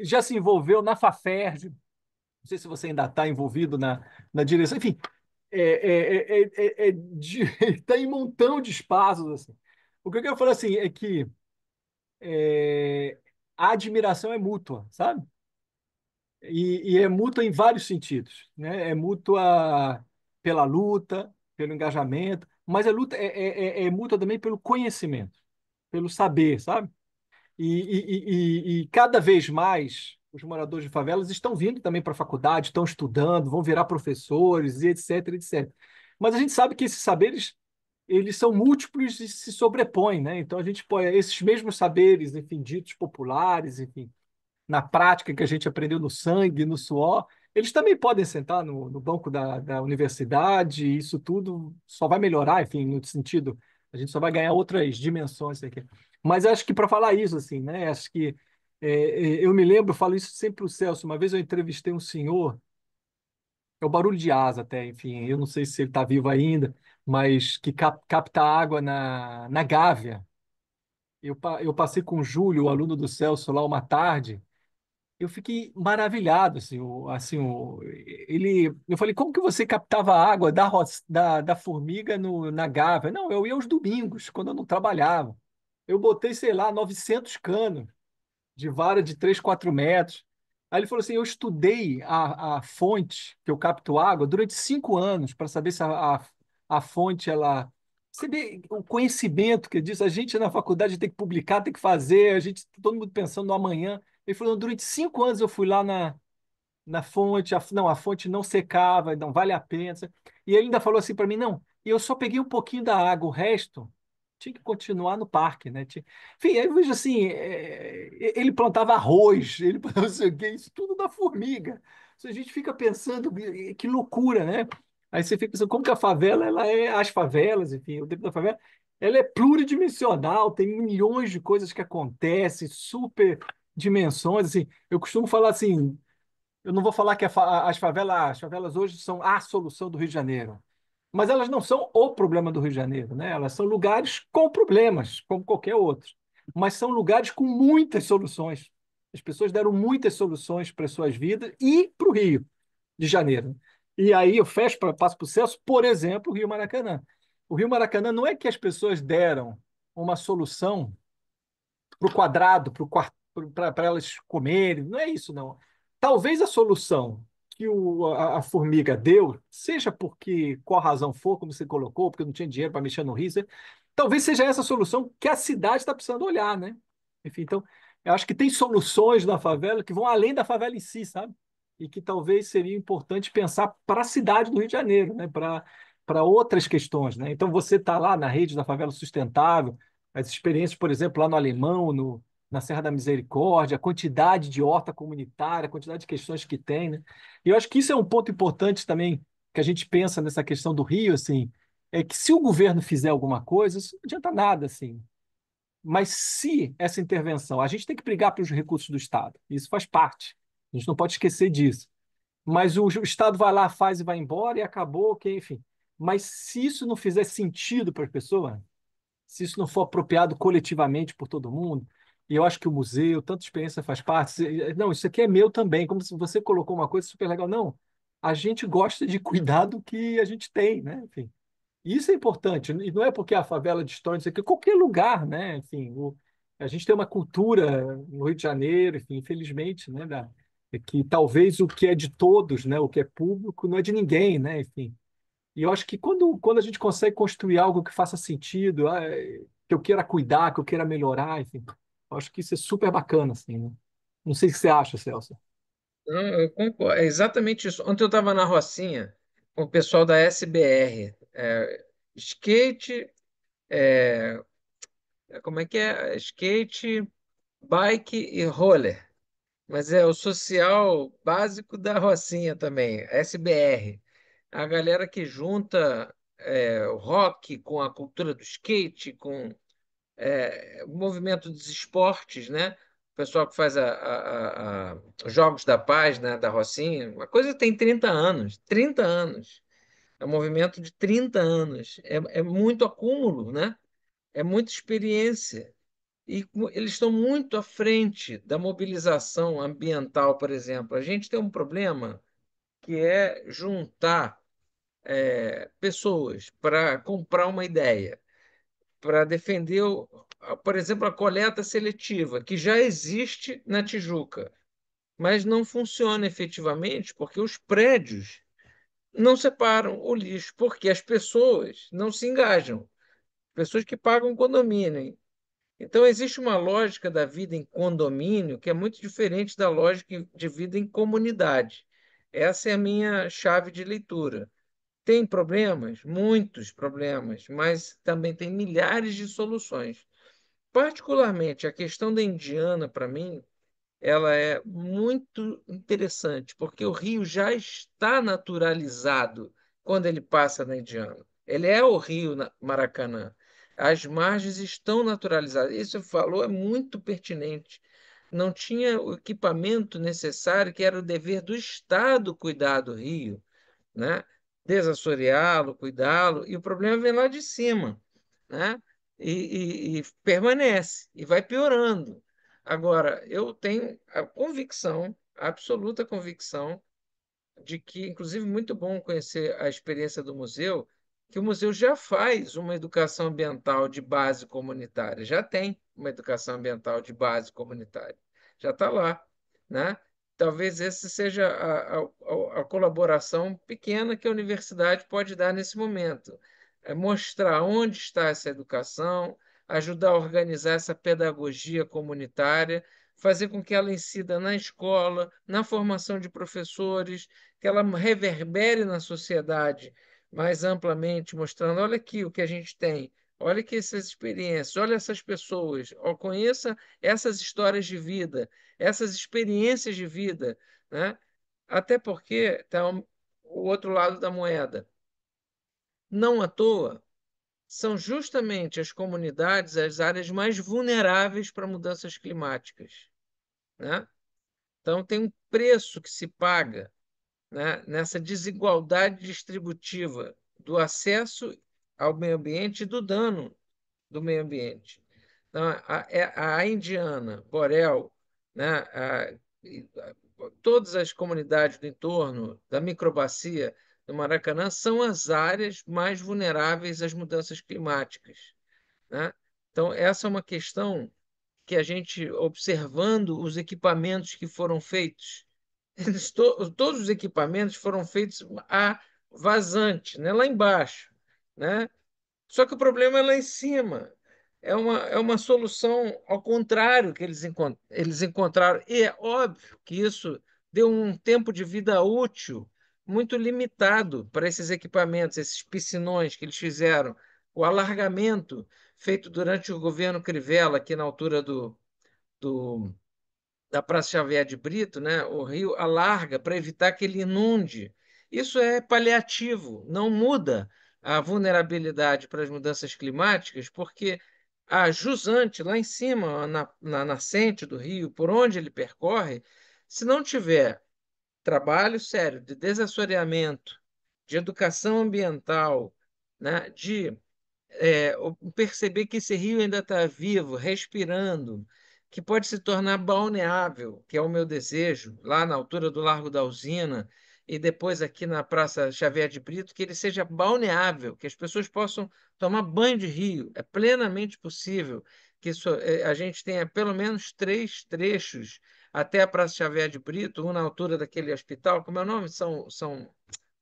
já se envolveu na Faferj, não sei se você ainda está envolvido na direção, enfim, está em um montão de espaços, assim. O que eu quero falar, assim, é que é, a admiração é mútua, sabe? E é mútua em vários sentidos, né? É mútua pela luta, pelo engajamento, mas a luta é mútua também pelo conhecimento, pelo saber, sabe? E cada vez mais os moradores de favelas estão vindo também para a faculdade, estão estudando, vão virar professores e etc, etc. Mas a gente sabe que esses saberes eles são múltiplos e se sobrepõem, né? Então a gente põe esses mesmos saberes, enfim, ditos populares, enfim, na prática que a gente aprendeu no sangue, no suor, eles também podem sentar no banco da universidade, e isso tudo só vai melhorar, enfim, no sentido, a gente só vai ganhar outras dimensões aqui. Mas acho que para falar isso, assim, né? Acho que eu me lembro, eu falo isso sempre para o Celso, uma vez eu entrevistei um senhor, é o Barulho de Asa até, enfim, eu não sei se ele está vivo ainda, mas que capta água na Gávea. Eu passei com o Júlio, o aluno do Celso, lá uma tarde, eu fiquei maravilhado, assim, eu falei, como que você captava a água da formiga na Gávea? Não, eu ia aos domingos, quando eu não trabalhava. Eu botei, sei lá, 900 canos de vara de 3, 4 metros. Aí ele falou assim, eu estudei a fonte que eu capto água durante 5 anos para saber se a fonte, ela... Você vê o conhecimento que diz, a gente na faculdade tem que publicar, tem que fazer, a gente, todo mundo pensando no amanhã. Ele falou, durante 5 anos eu fui lá na fonte, não, a fonte não secava, não vale a pena. E ele ainda falou assim para mim, não, e eu só peguei um pouquinho da água, o resto tinha que continuar no parque, né? Enfim, aí eu vejo assim, ele plantava arroz, ele plantava não sei o quê, isso tudo da formiga. Se a gente fica pensando, que loucura, né? Aí você fica pensando, como que a favela, ela é as favelas, enfim, o dentro da favela, ela é pluridimensional, tem milhões de coisas que acontecem, super dimensões, assim. Eu costumo falar assim, eu não vou falar que as favelas hoje são a solução do Rio de Janeiro, mas elas não são o problema do Rio de Janeiro, né? Elas são lugares com problemas, como qualquer outro, mas são lugares com muitas soluções. As pessoas deram muitas soluções para as suas vidas e para o Rio de Janeiro. E aí eu passo para o Celso, por exemplo, o Rio Maracanã. O Rio Maracanã não é que as pessoas deram uma solução para o quadrado, para elas comerem, não é isso, não. Talvez a solução que a formiga deu, seja porque, qual razão for, como você colocou, porque não tinha dinheiro para mexer no rio, talvez seja essa solução que a cidade está precisando olhar, né? Enfim, então, eu acho que tem soluções na favela que vão além da favela em si, sabe? E que talvez seria importante pensar para a cidade do Rio de Janeiro, né? Para outras questões, né? Então, você está lá na rede da favela sustentável, as experiências, por exemplo, lá no Alemão, na Serra da Misericórdia, a quantidade de horta comunitária, a quantidade de questões que tem, né? E eu acho que isso é um ponto importante também que a gente pensa nessa questão do Rio, assim, é que se o governo fizer alguma coisa, isso não adianta nada, assim. Mas se essa intervenção, a gente tem que brigar pelos recursos do Estado, isso faz parte, a gente não pode esquecer disso. Mas o Estado vai lá, faz e vai embora e acabou, que, enfim. Mas se isso não fizer sentido para as pessoas, se isso não for apropriado coletivamente por todo mundo, e eu acho que o museu, tanta experiência faz parte. Não, isso aqui é meu também, como se você colocou uma coisa super legal. Não, a gente gosta de cuidar do que a gente tem, né? Enfim, isso é importante, e não é porque a favela destrói, isso aqui, qualquer lugar, né? Enfim, a gente tem uma cultura no Rio de Janeiro, enfim, infelizmente, né? É que talvez o que é de todos, né? O que é público, não é de ninguém, né? Enfim. E eu acho que quando a gente consegue construir algo que faça sentido, que eu queira cuidar, que eu queira melhorar, enfim, eu acho que isso é super bacana, assim, né? Não sei o que você acha, Celso. Não, eu concordo. É exatamente isso. Ontem eu estava na Rocinha com o pessoal da SBR. Skate, é, como é que é? Skate, bike e roller. Mas é o social básico da Rocinha também, SBR. A galera que junta o rock com a cultura do skate, com o movimento dos esportes, né? O pessoal que faz os Jogos da Paz, né, da Rocinha, uma coisa que tem 30 anos, 30 anos. É um movimento de 30 anos. É muito acúmulo, né? É muita experiência. E eles estão muito à frente da mobilização ambiental, por exemplo. A gente tem um problema que é juntar pessoas para comprar uma ideia, para defender, por exemplo, a coleta seletiva, que já existe na Tijuca, mas não funciona efetivamente porque os prédios não separam o lixo, porque as pessoas não se engajam, pessoas que pagam condomínio. Então, existe uma lógica da vida em condomínio que é muito diferente da lógica de vida em comunidade. Essa é a minha chave de leitura. Tem problemas, muitos problemas, mas também tem milhares de soluções. Particularmente, a questão da Indiana, para mim, ela é muito interessante, porque o Rio já está naturalizado quando ele passa na Indiana. Ele é o Rio Maracanã. As margens estão naturalizadas. Isso que você falou é muito pertinente. Não tinha o equipamento necessário, que era o dever do Estado cuidar do Rio, né? Desassoreá-lo, cuidá-lo, e o problema vem lá de cima, né? E permanece, e vai piorando. Agora, eu tenho a convicção, a absoluta convicção, de que, inclusive, muito bom conhecer a experiência do museu, que o museu já faz uma educação ambiental de base comunitária, já tem uma educação ambiental de base comunitária, já está lá, né? Talvez essa seja a colaboração pequena que a universidade pode dar nesse momento, é mostrar onde está essa educação, ajudar a organizar essa pedagogia comunitária, fazer com que ela incida na escola, na formação de professores, que ela reverbere na sociedade mais amplamente, mostrando: olha aqui o que a gente tem, olha aqui essas experiências, olha essas pessoas, ó, conheça essas histórias de vida, essas experiências de vida, né? Até porque está o outro lado da moeda. Não à toa, são justamente as comunidades as áreas mais vulneráveis para mudanças climáticas, né? Então, tem um preço que se paga, né, nessa desigualdade distributiva do acesso ao meio ambiente e do dano do meio ambiente. Então, a Indiana, Borel, né, todas as comunidades do entorno da microbacia do Maracanã são as áreas mais vulneráveis às mudanças climáticas, né? Então, essa é uma questão que a gente, observando os equipamentos que foram feitos, todos os equipamentos foram feitos a vazante, né? Lá embaixo, né? Só que o problema é lá em cima. É uma solução ao contrário que eles encontraram. E é óbvio que isso deu um tempo de vida útil muito limitado para esses equipamentos, esses piscinões que eles fizeram. O alargamento feito durante o governo Crivella, aqui na altura do da Praça Xavier de Brito, né, o rio alarga para evitar que ele inunde. Isso é paliativo, não muda a vulnerabilidade para as mudanças climáticas, porque a jusante, lá em cima, na nascente do rio, por onde ele percorre, se não tiver trabalho sério de desassoreamento, de educação ambiental, né, de perceber que esse rio ainda está vivo, respirando, que pode se tornar balneável, que é o meu desejo, lá na altura do Largo da Usina, e depois aqui na Praça Xavier de Brito, que ele seja balneável, que as pessoas possam tomar banho de rio. É plenamente possível que a gente tenha pelo menos 3 trechos até a Praça Xavier de Brito, um na altura daquele hospital, como é o nome?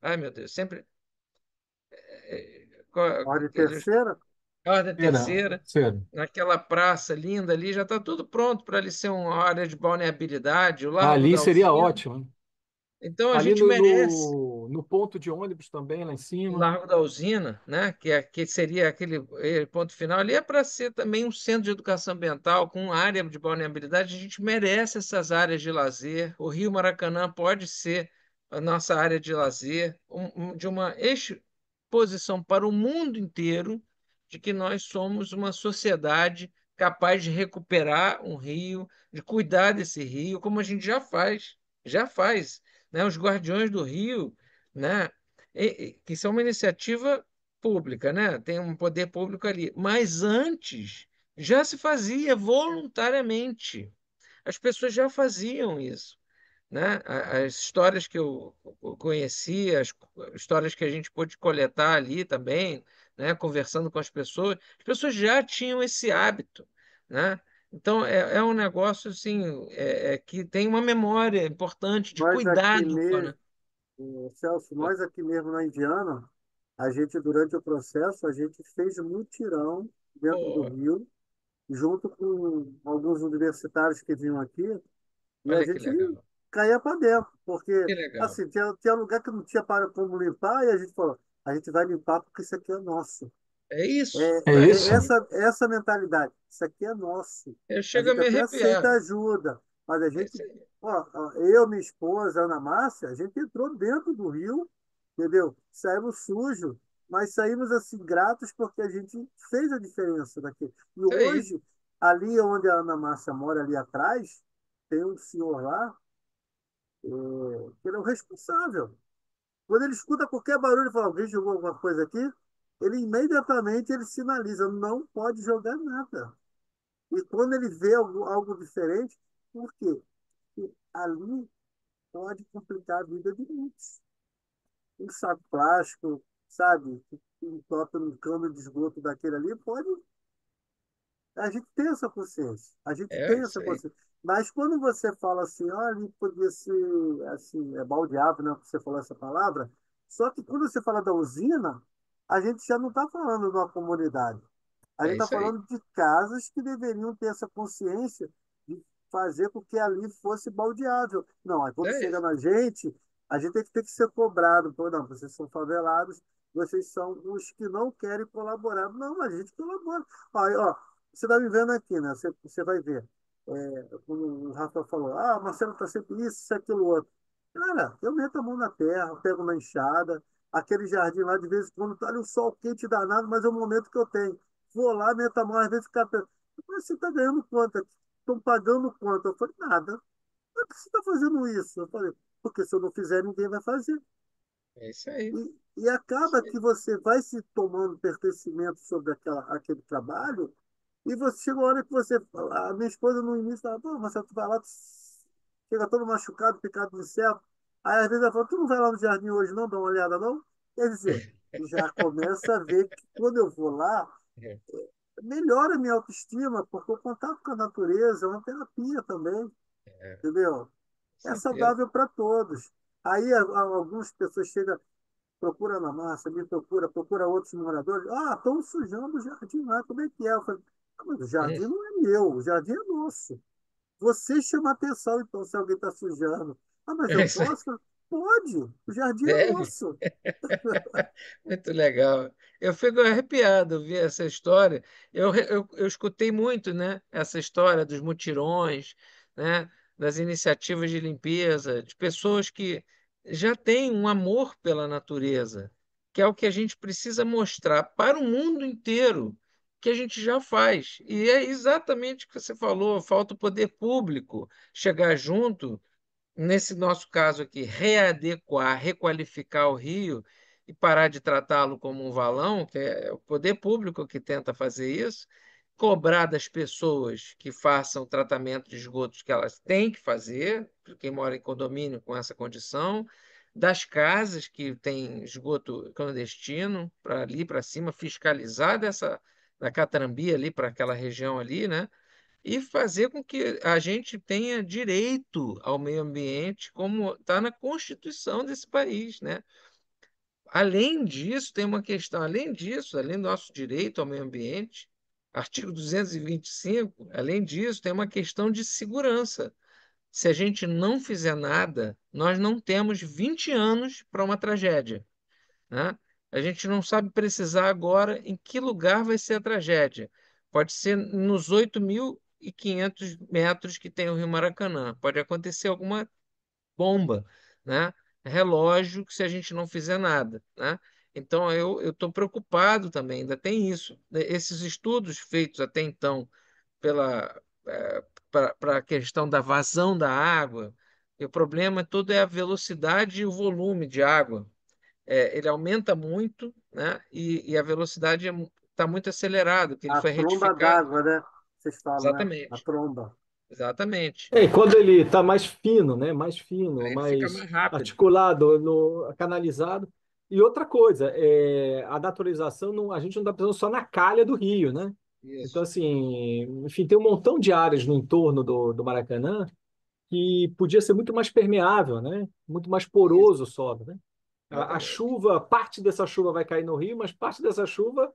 Ai, meu Deus, sempre. Ordem Aquele terceira, Ordem Será, Terceira, será. naquela praça linda ali, já está tudo pronto para ali ser uma área de balneabilidade, o Largo Ali da seria Alzina. ótimo, né? Então a Ali gente merece no ponto de ônibus também, lá em o cima. Largo da Usina, né? Que seria aquele ponto final ali, é para ser também um centro de educação ambiental com área de balneabilidade. A gente merece essas áreas de lazer. O Rio Maracanã pode ser a nossa área de lazer, de uma exposição para o mundo inteiro de que nós somos uma sociedade capaz de recuperar um rio, de cuidar desse rio, como a gente já faz, né? Os Guardiões do Rio, né? Que são uma iniciativa pública, né? Tem um poder público ali. Mas antes já se fazia voluntariamente. As pessoas já faziam isso, né? As histórias que eu conheci, as histórias que a gente pôde coletar ali também, né? Conversando com as pessoas já tinham esse hábito, né? Então é um negócio assim que tem uma memória importante de nós aqui cuidado com mesmo, Celso, nós aqui mesmo na Indiana, a gente, durante o processo, a gente fez mutirão dentro do Pô, rio, junto com alguns universitários que vinham aqui, e a olha que gente legal, caía para dentro, porque, que legal. assim, tinha lugar que não tinha para como limpar, e a gente falou, a gente vai limpar porque isso aqui é nosso. É isso, É é isso? isso. Essa mentalidade, isso aqui é nosso. Eu A chego a gente me até aceita arrepiar. ajuda, mas a É gente, isso aí. eu, minha esposa, Ana Márcia, a gente entrou dentro do rio, entendeu? Saímos sujos, mas saímos assim gratos porque a gente fez a diferença daqui. E Isso aí. hoje, ali onde a Ana Márcia mora, ali atrás, tem um senhor lá, que ele é o responsável. Quando ele escuta qualquer barulho e fala, alguém jogou alguma coisa aqui, ele imediatamente ele sinaliza, não pode jogar nada. E quando ele vê algo diferente, por quê? Porque ali pode complicar a vida de muitos. Um saco plástico, sabe, que entope no cano de esgoto daquele ali, pode. A gente tem essa consciência. A gente É tem isso essa aí. consciência. Mas quando você fala assim, olha, ali podia ser assim, é baldeável, né? Que você falou essa palavra. Só que quando você fala da usina, a gente já não está falando de uma comunidade. A gente É está isso aí. falando de casas que deveriam ter essa consciência de fazer com que ali fosse baldeável. Não, aí quando É chega isso. na gente, a gente tem que ter que ser cobrado. Pô, não, vocês são favelados, vocês são os que não querem colaborar. Não, a gente colabora. Ó, você está me vendo aqui, né? Você vai ver. Como o Rafa falou, Marcelo está sempre isso, aquilo, outro. Cara, eu meto a mão na terra, pego uma enxada, aquele jardim lá, de vez em quando, tá ali o sol quente danado, mas é o momento que eu tenho. Vou lá, meto a mão, às vezes fica perto. Mas você está ganhando quanto? Estão pagando quanto? Eu falei, nada. Por que você está fazendo isso? Eu falei, porque se eu não fizer, ninguém vai fazer. É isso aí. E acaba que você vai se tomando pertencimento sobre aquele trabalho, e você chega uma hora que você. A minha esposa no início falava, pô, mas tu vai lá, tu chega todo machucado, picado de certo. Aí às vezes ela fala, tu não vai lá no jardim hoje, não? Dá uma olhada, não? Quer dizer, já começa a ver que quando eu vou lá, É, melhora a minha autoestima, porque o contato com a natureza é uma terapia também, é, com entendeu? É certeza. saudável para todos. Aí algumas pessoas chegam, procura na massa, me procura outros moradores. Ah, estão sujando o jardim lá, como é que é? Eu falei, "Ah, mas o Hum, jardim não é meu, o jardim é nosso. Você chama atenção, então, se alguém está sujando. Ah, mas é eu isso aí. posso? Pode, o jardim é Deve. nosso. Muito legal. Eu fico arrepiado ouvir essa história. Eu escutei muito, né, essa história dos mutirões, né, das iniciativas de limpeza, de pessoas que já têm um amor pela natureza, que é o que a gente precisa mostrar para o mundo inteiro, que a gente já faz. E é exatamente o que você falou, falta o poder público chegar junto nesse nosso caso aqui, readequar, requalificar o rio e parar de tratá-lo como um valão, que é o poder público que tenta fazer isso, cobrar das pessoas que façam o tratamento de esgotos que elas têm que fazer, quem mora em condomínio com essa condição, das casas que têm esgoto clandestino, para ali para cima, fiscalizar dessa da Catarambia ali para aquela região ali, né? E fazer com que a gente tenha direito ao meio ambiente, como está na Constituição desse país, né? Além disso, tem uma questão, além disso, além do nosso direito ao meio ambiente, artigo 225, além disso, tem uma questão de segurança. Se a gente não fizer nada, nós não temos 20 anos para uma tragédia, né? A gente não sabe precisar agora em que lugar vai ser a tragédia. Pode ser nos 8.500 metros que tem o Rio Maracanã. Pode acontecer alguma bomba, né? Relógio que se a gente não fizer nada, né? Então eu estou preocupado também, ainda tem isso, né? Esses estudos feitos até então pela para a questão da vazão da água, e o problema todo é a velocidade e o volume de água, ele aumenta muito, né? E a velocidade está muito acelerada, que ele A foi tromba retificado. d'água, né? Vocês falam, né? A Exatamente, tromba. exatamente. E quando ele está mais fino, né? Mais fino, Aí ele fica mais mais rápido. articulado, canalizado. E outra coisa, a naturalização, a gente não está pensando só na calha do rio, né? Então, Isso, assim, enfim, tem um montão de áreas no entorno do Maracanã que podia ser muito mais permeável, né? Muito mais isso, poroso o solo, né? A exatamente. chuva, parte dessa chuva vai cair no rio, mas parte dessa chuva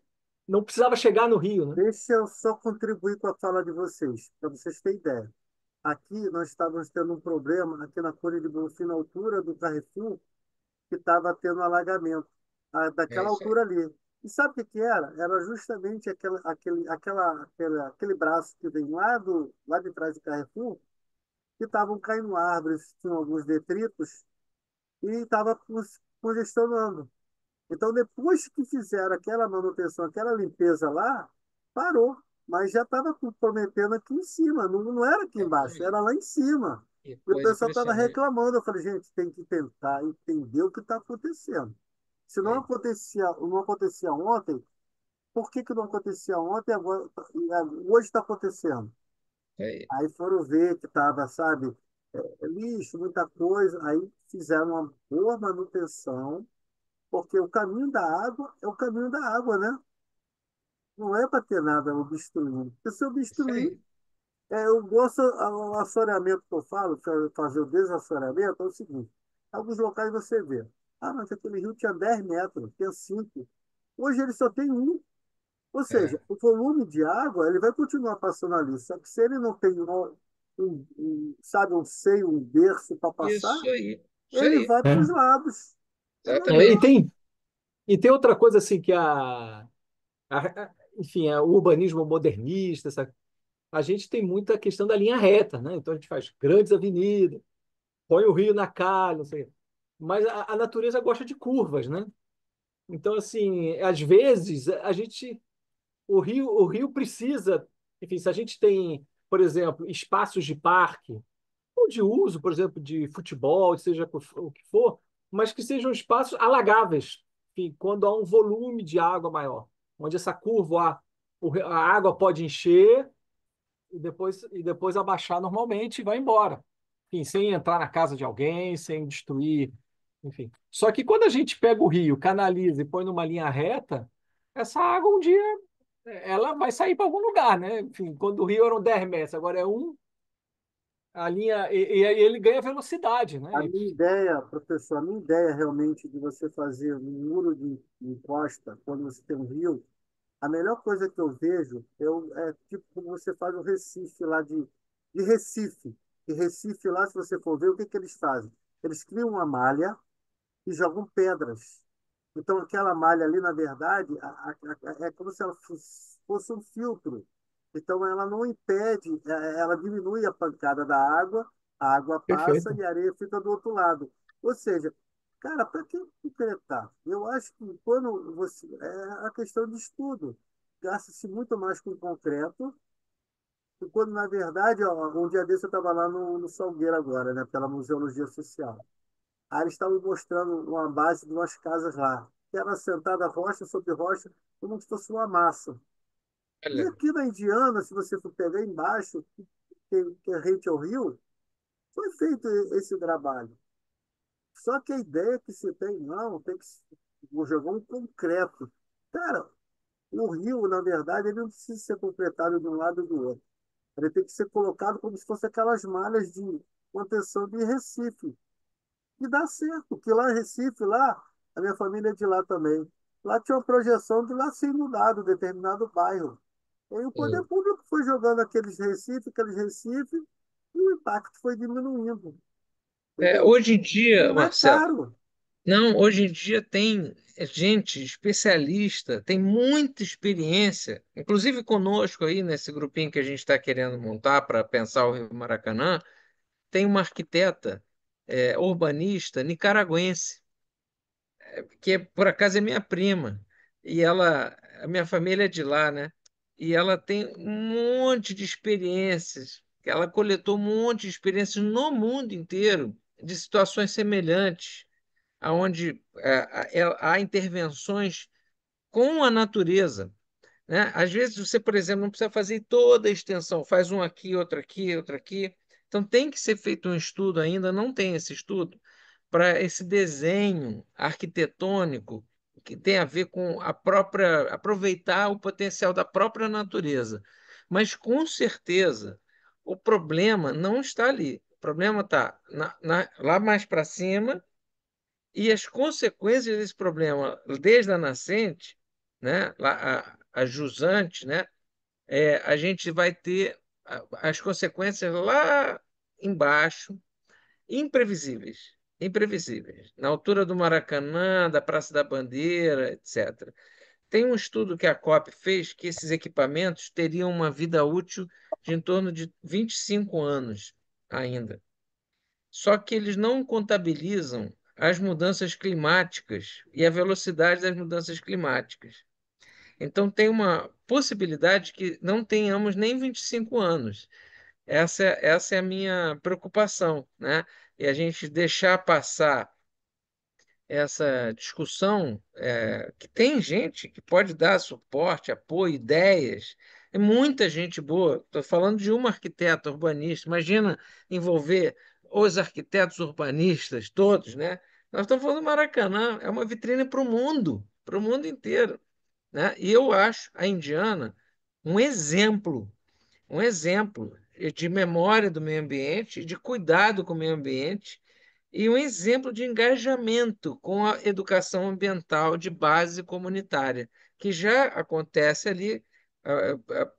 não precisava chegar no rio, né? Deixa eu só contribuir com a fala de vocês, para vocês terem ideia. Aqui nós estávamos tendo um problema, aqui na Folha de Bonfim, na altura do Carrefour, que estava tendo alagamento, É daquela isso aí. altura ali. E sabe o que que era? Era justamente aquele braço que vem lá de trás do Carrefour, que estavam caindo árvores, tinham alguns detritos, e estava congestionando. Então, depois que fizeram aquela manutenção, aquela limpeza lá, parou. Mas já estava comprometendo aqui em cima, não era aqui É isso embaixo, aí. era lá em cima. Que E o coisa pessoal estava impressionante. reclamando. Eu falei, gente, tem que tentar entender o que está acontecendo. Se É, não acontecia ontem, por que não acontecia ontem agora, hoje está acontecendo? é, Aí foram ver que estava, sabe, lixo, muita coisa. Aí fizeram uma boa manutenção, porque o caminho da água é o caminho da água, né? Não é para ter nada obstruindo. Porque se isso obstruir, aí. eu gosto, o assoreamento que eu falo, fazer o desassoreamento, é o seguinte: alguns locais você vê, ah, mas aquele rio tinha 10 metros, tinha 5. Hoje ele só tem um. Ou É, seja, o volume de água ele vai continuar passando ali. Só que se ele não tem sabe, um seio, um berço para passar, isso aí. Isso ele aí. vai para os lados. É É, e normal. Exatamente. tem, e tem outra coisa assim que enfim, o urbanismo modernista, a gente tem muita questão da linha reta, né? Então a gente faz grandes avenidas, põe o rio na calha, não sei. Mas a natureza gosta de curvas, né? Então, assim, às vezes o rio precisa, enfim, se a gente tem, por exemplo, espaços de parque ou de uso, por exemplo, de futebol, seja o que for, mas que sejam espaços alagáveis, enfim, quando há um volume de água maior, onde essa curva, a água pode encher e depois abaixar normalmente e vai embora. Enfim, sem entrar na casa de alguém, sem destruir, enfim. Só que quando a gente pega o rio, canaliza e põe numa linha reta, essa água um dia ela vai sair para algum lugar, né? Enfim, quando o rio eram 10 metros, agora é um, a linha, e aí ele ganha velocidade, A né? minha ideia, professor, a minha ideia realmente de você fazer um muro de encosta quando você tem um rio, a melhor coisa que eu vejo é tipo como você faz o Recife lá de Recife. E Recife lá, se você for ver, o que que eles fazem? Eles criam uma malha e jogam pedras. Então, aquela malha ali, na verdade, é como se ela fosse um filtro. Então, ela não impede, ela diminui a pancada da água, a água passa Perfeito. e a areia fica do outro lado. Ou seja, cara, para que concretar? Eu acho que quando você. É a questão de estudo. Gasta-se muito mais com concreto, e quando, na verdade, ó, um dia desse eu estava lá no Salgueiro agora, né, pela Museologia Social. Aí eles estavam mostrando uma base de umas casas lá, que era sentada rocha sobre rocha, como se fosse uma massa. E Olha, aqui na Indiana, se você for pegar embaixo, que é rente ao rio, foi feito esse trabalho. Só que a ideia que se tem, não, tem que vou jogar um concreto. Cara, o rio, na verdade, ele não precisa ser completado de um lado ou do outro. Ele tem que ser colocado como se fosse aquelas malhas de contenção de Recife. E dá certo, porque lá em Recife, lá, a minha família é de lá também. Lá tinha uma projeção de lá ser inundado, determinado bairro. E aí o poder hum. público foi jogando aqueles Recife, e o impacto foi diminuindo, entendeu? Hoje em dia, Não é Marcelo, caro. não, hoje em dia tem gente especialista, tem muita experiência, inclusive conosco aí nesse grupinho que a gente está querendo montar para pensar o Rio Maracanã, tem uma arquiteta, urbanista nicaragüense, que por acaso é minha prima, e a minha família é de lá, né? E ela tem um monte de experiências, ela coletou um monte de experiências no mundo inteiro de situações semelhantes onde há intervenções com a natureza, né? Às vezes você, por exemplo, não precisa fazer toda a extensão, faz um aqui, outro aqui, outro aqui. Então tem que ser feito um estudo ainda, não tem esse estudo, para esse desenho arquitetônico que tem a ver com a própria, aproveitar o potencial da própria natureza. Mas com certeza o problema não está ali. O problema está lá mais para cima e as consequências desse problema, desde a nascente, né, a jusante, né, a gente vai ter as consequências lá embaixo, imprevisíveis, imprevisíveis, na altura do Maracanã, da Praça da Bandeira, etc. Tem um estudo que a COP fez que esses equipamentos teriam uma vida útil de em torno de 25 anos ainda. Só que eles não contabilizam as mudanças climáticas e a velocidade das mudanças climáticas. Então, tem uma possibilidade que não tenhamos nem 25 anos. Essa é a minha preocupação, né? E a gente deixar passar essa discussão, que tem gente que pode dar suporte, apoio, ideias, é muita gente boa. Estou falando de uma arquiteta urbanista. Imagina envolver os arquitetos urbanistas todos, né? Nós estamos falando do Maracanã, é uma vitrine para o mundo inteiro, né? E eu acho a Indiana um exemplo, um exemplo de memória do meio ambiente, de cuidado com o meio ambiente e um exemplo de engajamento com a educação ambiental de base comunitária, que já acontece ali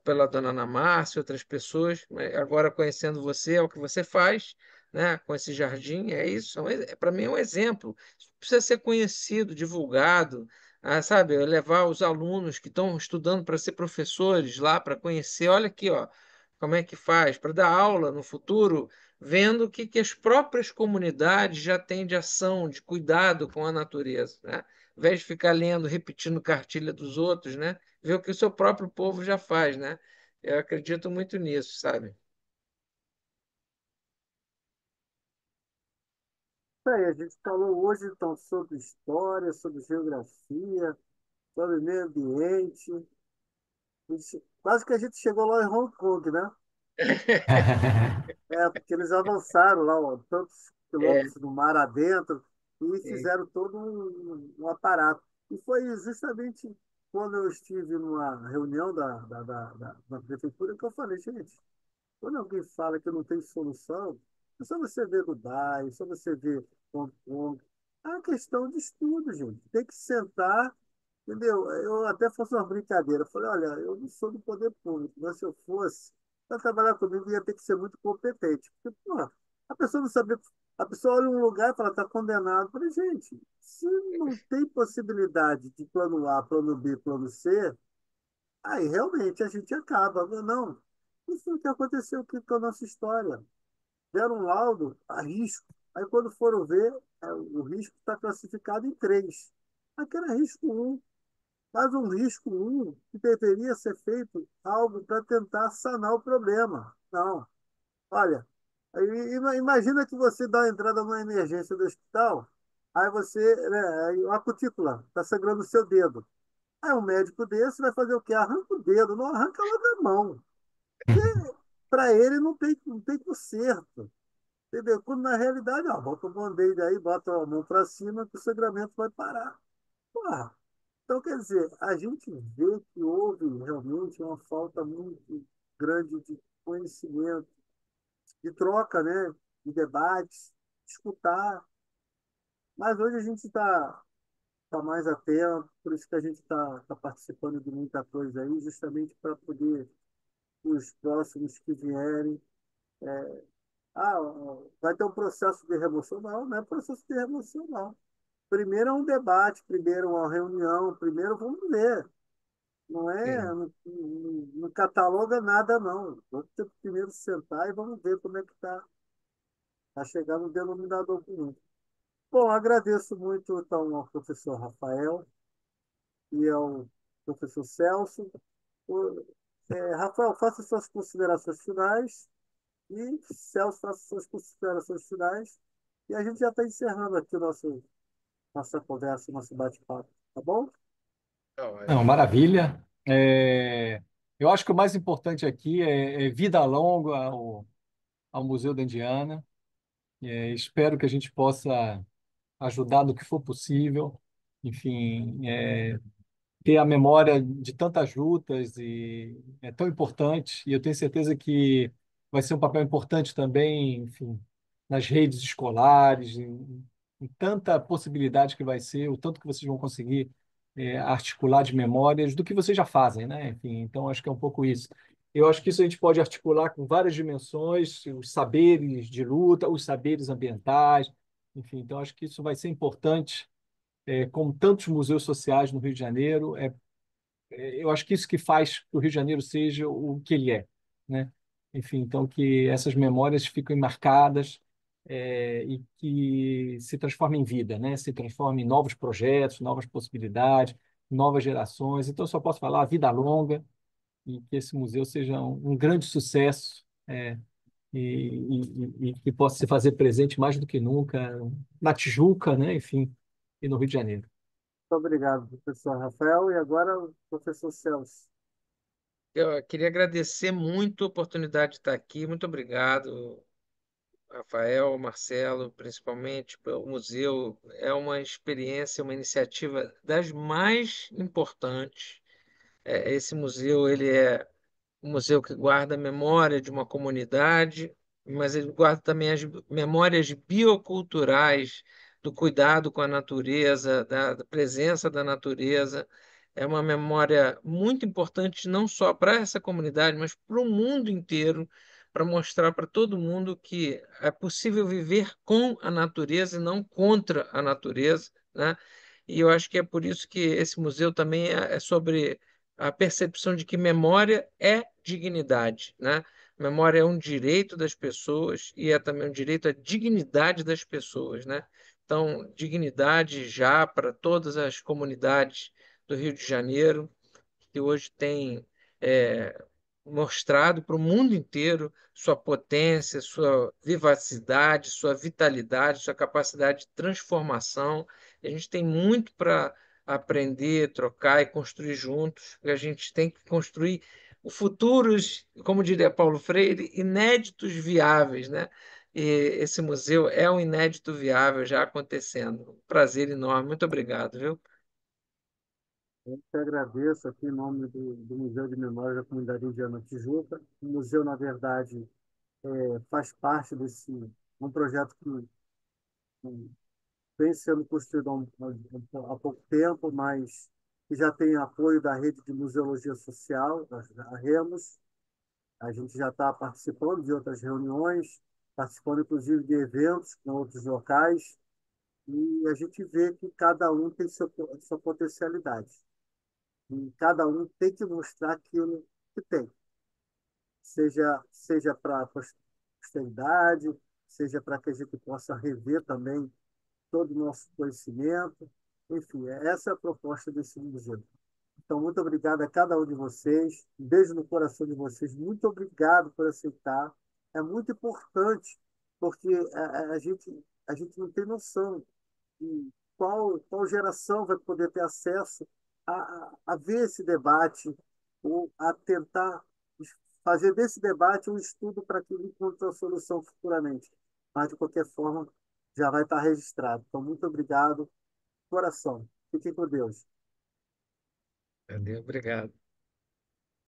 pela dona Ana Márcia e outras pessoas, mas agora conhecendo você, é o que você faz, né, com esse jardim, é isso, para mim é um exemplo. Isso precisa ser conhecido, divulgado, sabe, levar os alunos que estão estudando para ser professores lá para conhecer, olha aqui, ó, como é que faz, para dar aula no futuro vendo que as próprias comunidades já têm de ação, de cuidado com a natureza, né? Ao invés de ficar lendo, repetindo cartilha dos outros, né? Ver o que o seu próprio povo já faz, né? Eu acredito muito nisso, sabe? Aí, a gente falou hoje então sobre história, sobre geografia, sobre meio ambiente. Quase que a gente chegou lá em Hong Kong, né? É, porque eles avançaram lá, ó, tantos É, quilômetros do mar adentro e sim, fizeram todo um aparato. E foi justamente quando eu estive numa reunião da prefeitura que eu falei, gente, quando alguém fala que não tem solução, é só você ver Dubai, é só você ver Hong Kong. É uma questão de estudo, gente. Tem que sentar, entendeu? Eu até faço uma brincadeira. Eu falei, olha, eu não sou do poder público, mas se eu fosse, para trabalhar comigo ia ter que ser muito competente. Porque, pô, a pessoa não sabe, a pessoa olha um lugar e fala, está condenado. Eu falei, gente, se não tem possibilidade de plano A, plano B, plano C, aí realmente a gente acaba. Não. Isso foi o que aconteceu aqui com a nossa história. Deram um laudo a risco. Aí quando foram ver, o risco está classificado em três. Aquele é risco um, mas um risco um que deveria ser feito algo para tentar sanar o problema. Não. Olha, imagina que você dá uma entrada numa emergência do hospital, aí você, né, aí a cutícula está sangrando o seu dedo. Aí um médico desse vai fazer o quê? Arranca o dedo, não arranca logo a mão. Para ele não tem conserto. Entendeu? Quando na realidade, ó, bota o band-aid aí, bota a mão para cima que o sangramento vai parar. Porra. Então, quer dizer, a gente vê que houve realmente uma falta muito grande de conhecimento, de troca, né? De debates, de escutar. Mas hoje a gente está mais atento, por isso que a gente está participando de muita coisa aí, justamente para poder os próximos que vierem. Ah, vai ter um processo de remoção? Não, não é processo de remoção, não. Primeiro é um debate, primeiro é uma reunião, primeiro vamos ver. Não é, sim. não cataloga nada, não. Vamos ter que primeiro sentar e vamos ver como é que está a chegar no denominador comum. Bom, agradeço muito então ao professor Rafael e ao professor Celso. O- Rafael, faça suas considerações finais e Celso faça suas considerações finais. E a gente já está encerrando aqui nossa conversa, nosso bate-papo, tá bom? Tá Não, ótimo. maravilha. Eu acho que o mais importante aqui é vida longa ao Museu da Indiana. Espero que a gente possa ajudar no que for possível. Enfim, ter a memória de tantas lutas e é tão importante. E eu tenho certeza que vai ser um papel importante também, enfim, nas redes escolares, em tanta possibilidade que vai ser, o tanto que vocês vão conseguir articular de memórias do que vocês já fazem, né? Enfim, então acho que é um pouco isso. Eu acho que isso a gente pode articular com várias dimensões, os saberes de luta, os saberes ambientais, enfim, então acho que isso vai ser importante como tantos museus sociais no Rio de Janeiro, eu acho que isso que faz que o Rio de Janeiro seja o que ele é, né? Enfim, então que essas memórias fiquem marcadas e que se transformem em vida, né? Se transformem em novos projetos, novas possibilidades, novas gerações. Então, eu só posso falar vida longa e que esse museu seja um grande sucesso e que possa se fazer presente mais do que nunca na Tijuca, né? Enfim, e no Rio de Janeiro. Muito obrigado, professor Rafael. E agora, o professor Celso. Eu queria agradecer muito a oportunidade de estar aqui. Muito obrigado, Rafael, Marcelo, principalmente pelo museu. É uma experiência, uma iniciativa das mais importantes. Esse museu, ele é um museu que guarda a memória de uma comunidade, mas ele guarda também as memórias bioculturais do cuidado com a natureza, da presença da natureza. É uma memória muito importante não só para essa comunidade, mas para o mundo inteiro, para mostrar para todo mundo que é possível viver com a natureza e não contra a natureza, né? E eu acho que é por isso que esse museu também é sobre a percepção de que memória é dignidade, né? Memória é um direito das pessoas e é também um direito à dignidade das pessoas, né? Então, dignidade já para todas as comunidades do Rio de Janeiro, que hoje tem é, mostrado para o mundo inteiro sua potência, sua vivacidade, sua vitalidade, sua capacidade de transformação. E a gente tem muito para aprender, trocar e construir juntos. E a gente tem que construir futuros, como diria Paulo Freire, inéditos viáveis, né? E esse museu é um inédito viável já acontecendo. Um prazer enorme. Muito obrigado, viu? Eu te agradeço aqui em nome do Museu de Memória da Comunidade Indiana Tijuca. O museu, na verdade, faz parte desse um projeto que vem sendo construído há pouco tempo, mas que já tem apoio da rede de museologia social, a REMUS. A gente já está participando de outras reuniões, participando inclusive de eventos com outros locais, e a gente vê que cada um tem sua potencialidade. E cada um tem que mostrar aquilo que tem, seja para a posteridade, seja para que a gente possa rever também todo o nosso conhecimento. Enfim, essa é a proposta desse museu. Então, muito obrigado a cada um de vocês. Um beijo no coração de vocês. Muito obrigado por aceitar. É muito importante, porque a gente não tem noção de qual geração vai poder ter acesso a ver esse debate, ou a tentar fazer desse debate um estudo para que ele encontre uma solução futuramente. Mas, de qualquer forma, já vai estar registrado. Então, muito obrigado, coração. Fiquem com Deus. Valeu, obrigado.